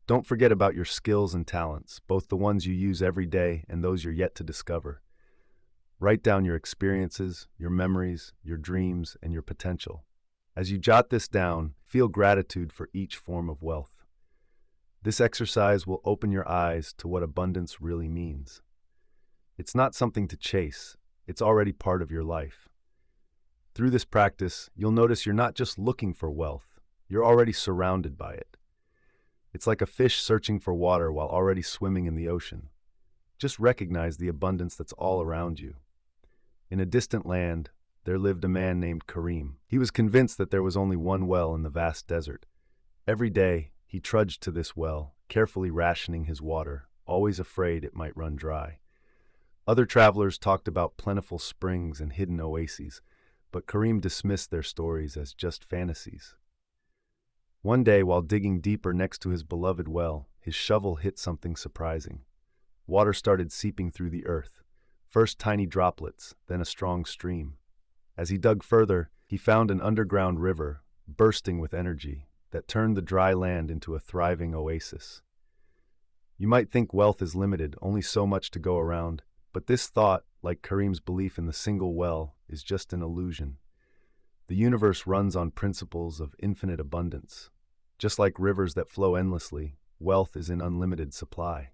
Don't forget about your skills and talents, both the ones you use every day and those you're yet to discover. Write down your experiences, your memories, your dreams, and your potential. As you jot this down, feel gratitude for each form of wealth. This exercise will open your eyes to what abundance really means. It's not something to chase, it's already part of your life. Through this practice, you'll notice you're not just looking for wealth, you're already surrounded by it. It's like a fish searching for water while already swimming in the ocean. Just recognize the abundance that's all around you. In a distant land, there lived a man named Karim. He was convinced that there was only one well in the vast desert. Every day, he trudged to this well, carefully rationing his water, always afraid it might run dry. Other travelers talked about plentiful springs and hidden oases, but Karim dismissed their stories as just fantasies. One day, while digging deeper next to his beloved well, his shovel hit something surprising. Water started seeping through the earth, first tiny droplets, then a strong stream. As he dug further, he found an underground river, bursting with energy, that turned the dry land into a thriving oasis. You might think wealth is limited, only so much to go around, but this thought, like Karim's belief in the single well, is just an illusion. The universe runs on principles of infinite abundance. Just like rivers that flow endlessly, wealth is in unlimited supply.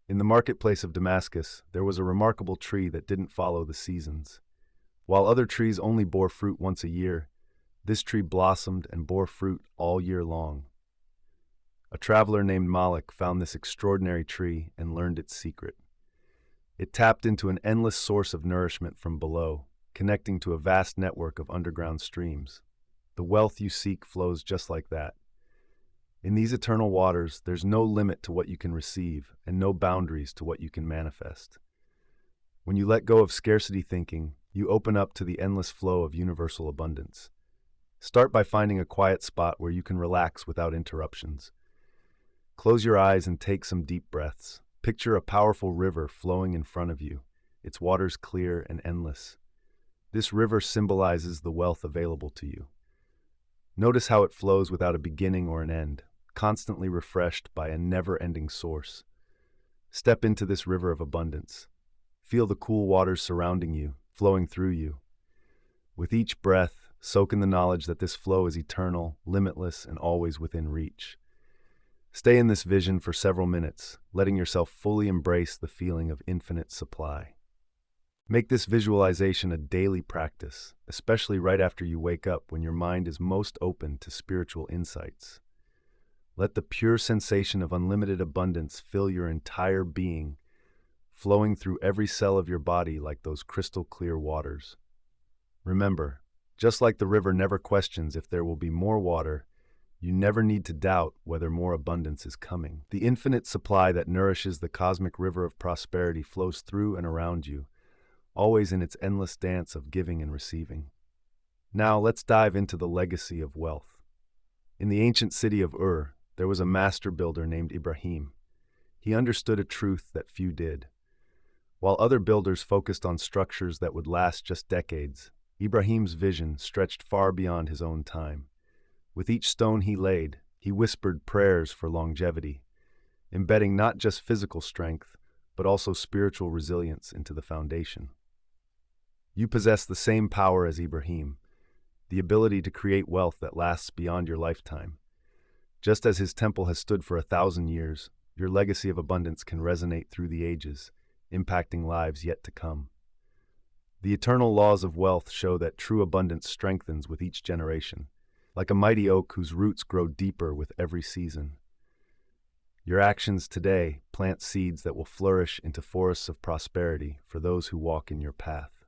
In the marketplace of Damascus, there was a remarkable tree that didn't follow the seasons. While other trees only bore fruit once a year, this tree blossomed and bore fruit all year long. A traveler named Malik found this extraordinary tree and learned its secret. It tapped into an endless source of nourishment from below, connecting to a vast network of underground streams. The wealth you seek flows just like that. In these eternal waters, there's no limit to what you can receive and no boundaries to what you can manifest. When you let go of scarcity thinking, you open up to the endless flow of universal abundance. Start by finding a quiet spot where you can relax without interruptions. Close your eyes and take some deep breaths. Picture a powerful river flowing in front of you, its waters clear and endless. This river symbolizes the wealth available to you. Notice how it flows without a beginning or an end, constantly refreshed by a never-ending source. Step into this river of abundance. Feel the cool waters surrounding you, flowing through you. With each breath, soak in the knowledge that this flow is eternal, limitless, and always within reach. Stay in this vision for several minutes, letting yourself fully embrace the feeling of infinite supply. Make this visualization a daily practice, especially right after you wake up when your mind is most open to spiritual insights. Let the pure sensation of unlimited abundance fill your entire being, flowing through every cell of your body like those crystal clear waters. Remember, just like the river never questions if there will be more water, you never need to doubt whether more abundance is coming. The infinite supply that nourishes the cosmic river of prosperity flows through and around you, always in its endless dance of giving and receiving. Now let's dive into the legacy of wealth. In the ancient city of Ur, there was a master builder named Ibrahim. He understood a truth that few did. While other builders focused on structures that would last just decades, Ibrahim's vision stretched far beyond his own time. With each stone he laid, he whispered prayers for longevity, embedding not just physical strength, but also spiritual resilience into the foundation. You possess the same power as Ibrahim, the ability to create wealth that lasts beyond your lifetime. Just as his temple has stood for 1,000 years, your legacy of abundance can resonate through the ages, impacting lives yet to come. The eternal laws of wealth show that true abundance strengthens with each generation, like a mighty oak whose roots grow deeper with every season. Your actions today plant seeds that will flourish into forests of prosperity for those who walk in your path.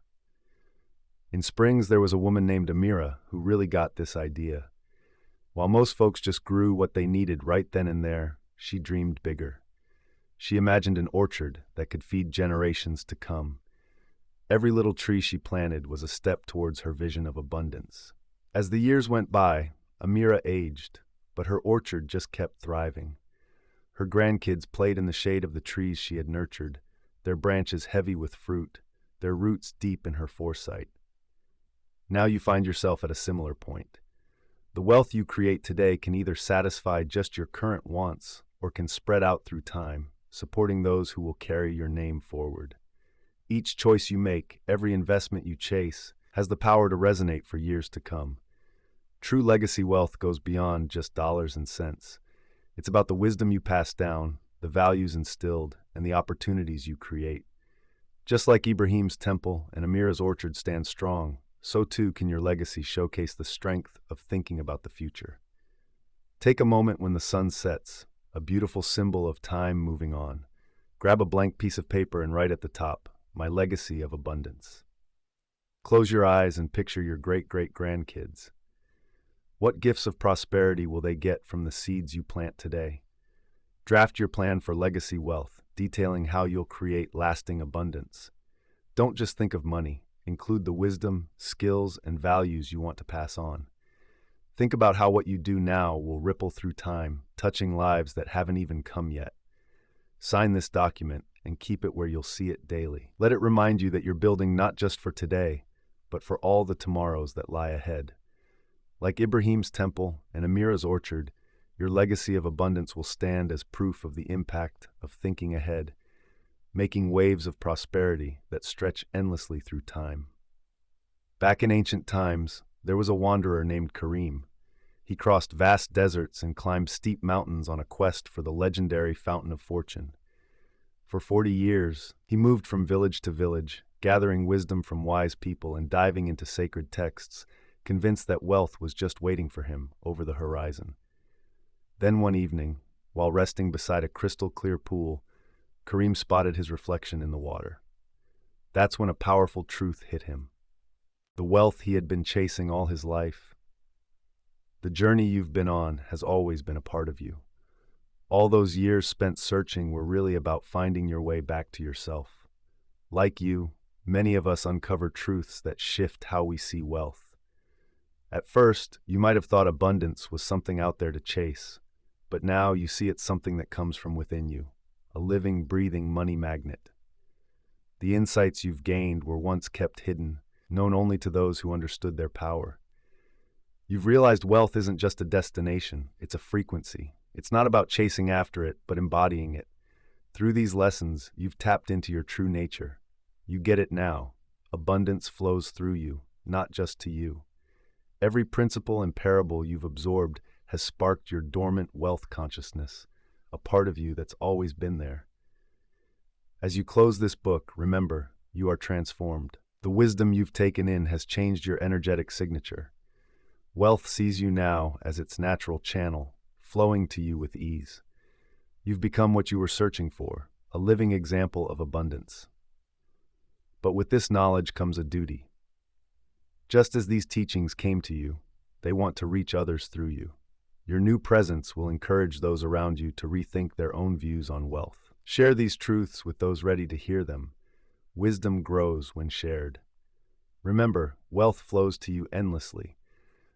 In Springs, there was a woman named Amira who really got this idea. While most folks just grew what they needed right then and there, she dreamed bigger. She imagined an orchard that could feed generations to come. Every little tree she planted was a step towards her vision of abundance. As the years went by, Amira aged, but her orchard just kept thriving. Her grandkids played in the shade of the trees she had nurtured, their branches heavy with fruit, their roots deep in her foresight. Now you find yourself at a similar point. The wealth you create today can either satisfy just your current wants or can spread out through time, supporting those who will carry your name forward. Each choice you make, every investment you chase, has the power to resonate for years to come. True legacy wealth goes beyond just dollars and cents. It's about the wisdom you pass down, the values instilled, and the opportunities you create. Just like Ibrahim's temple and Amira's orchard stand strong, so too can your legacy showcase the strength of thinking about the future. Take a moment when the sun sets, a beautiful symbol of time moving on. Grab a blank piece of paper and write at the top, "My legacy of abundance." Close your eyes and picture your great-great-grandkids. What gifts of prosperity will they get from the seeds you plant today? Draft your plan for legacy wealth, detailing how you'll create lasting abundance. Don't just think of money. Include the wisdom, skills, and values you want to pass on. Think about how what you do now will ripple through time, touching lives that haven't even come yet. Sign this document and keep it where you'll see it daily. Let it remind you that you're building not just for today, but for all the tomorrows that lie ahead. Like Ibrahim's temple and Amira's orchard, your legacy of abundance will stand as proof of the impact of thinking ahead, making waves of prosperity that stretch endlessly through time. Back in ancient times, there was a wanderer named Karim. He crossed vast deserts and climbed steep mountains on a quest for the legendary Fountain of Fortune. For 40 years, he moved from village to village, gathering wisdom from wise people and diving into sacred texts, convinced that wealth was just waiting for him over the horizon. Then one evening, while resting beside a crystal-clear pool, Karim spotted his reflection in the water. That's when a powerful truth hit him. The wealth he had been chasing all his life, The journey you've been on has always been a part of you. All those years spent searching were really about finding your way back to yourself. Like you, many of us uncover truths that shift how we see wealth. At first, you might have thought abundance was something out there to chase, but now you see it's something that comes from within you, a living, breathing money magnet. The insights you've gained were once kept hidden, known only to those who understood their power. You've realized wealth isn't just a destination, it's a frequency. It's not about chasing after it, but embodying it. Through these lessons, you've tapped into your true nature. You get it now. Abundance flows through you, not just to you. Every principle and parable you've absorbed has sparked your dormant wealth consciousness, a part of you that's always been there. As you close this book, remember, you are transformed. The wisdom you've taken in has changed your energetic signature. Wealth sees you now as its natural channel, flowing to you with ease. You've become what you were searching for, a living example of abundance. But with this knowledge comes a duty. Just as these teachings came to you, they want to reach others through you. Your new presence will encourage those around you to rethink their own views on wealth. Share these truths with those ready to hear them. Wisdom grows when shared. Remember, wealth flows to you endlessly,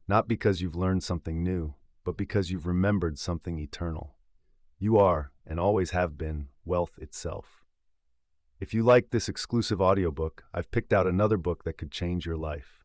not because you've learned something new, but because you've remembered something eternal. You are, and always have been, wealth itself. If you like this exclusive audiobook, I've picked out another book that could change your life.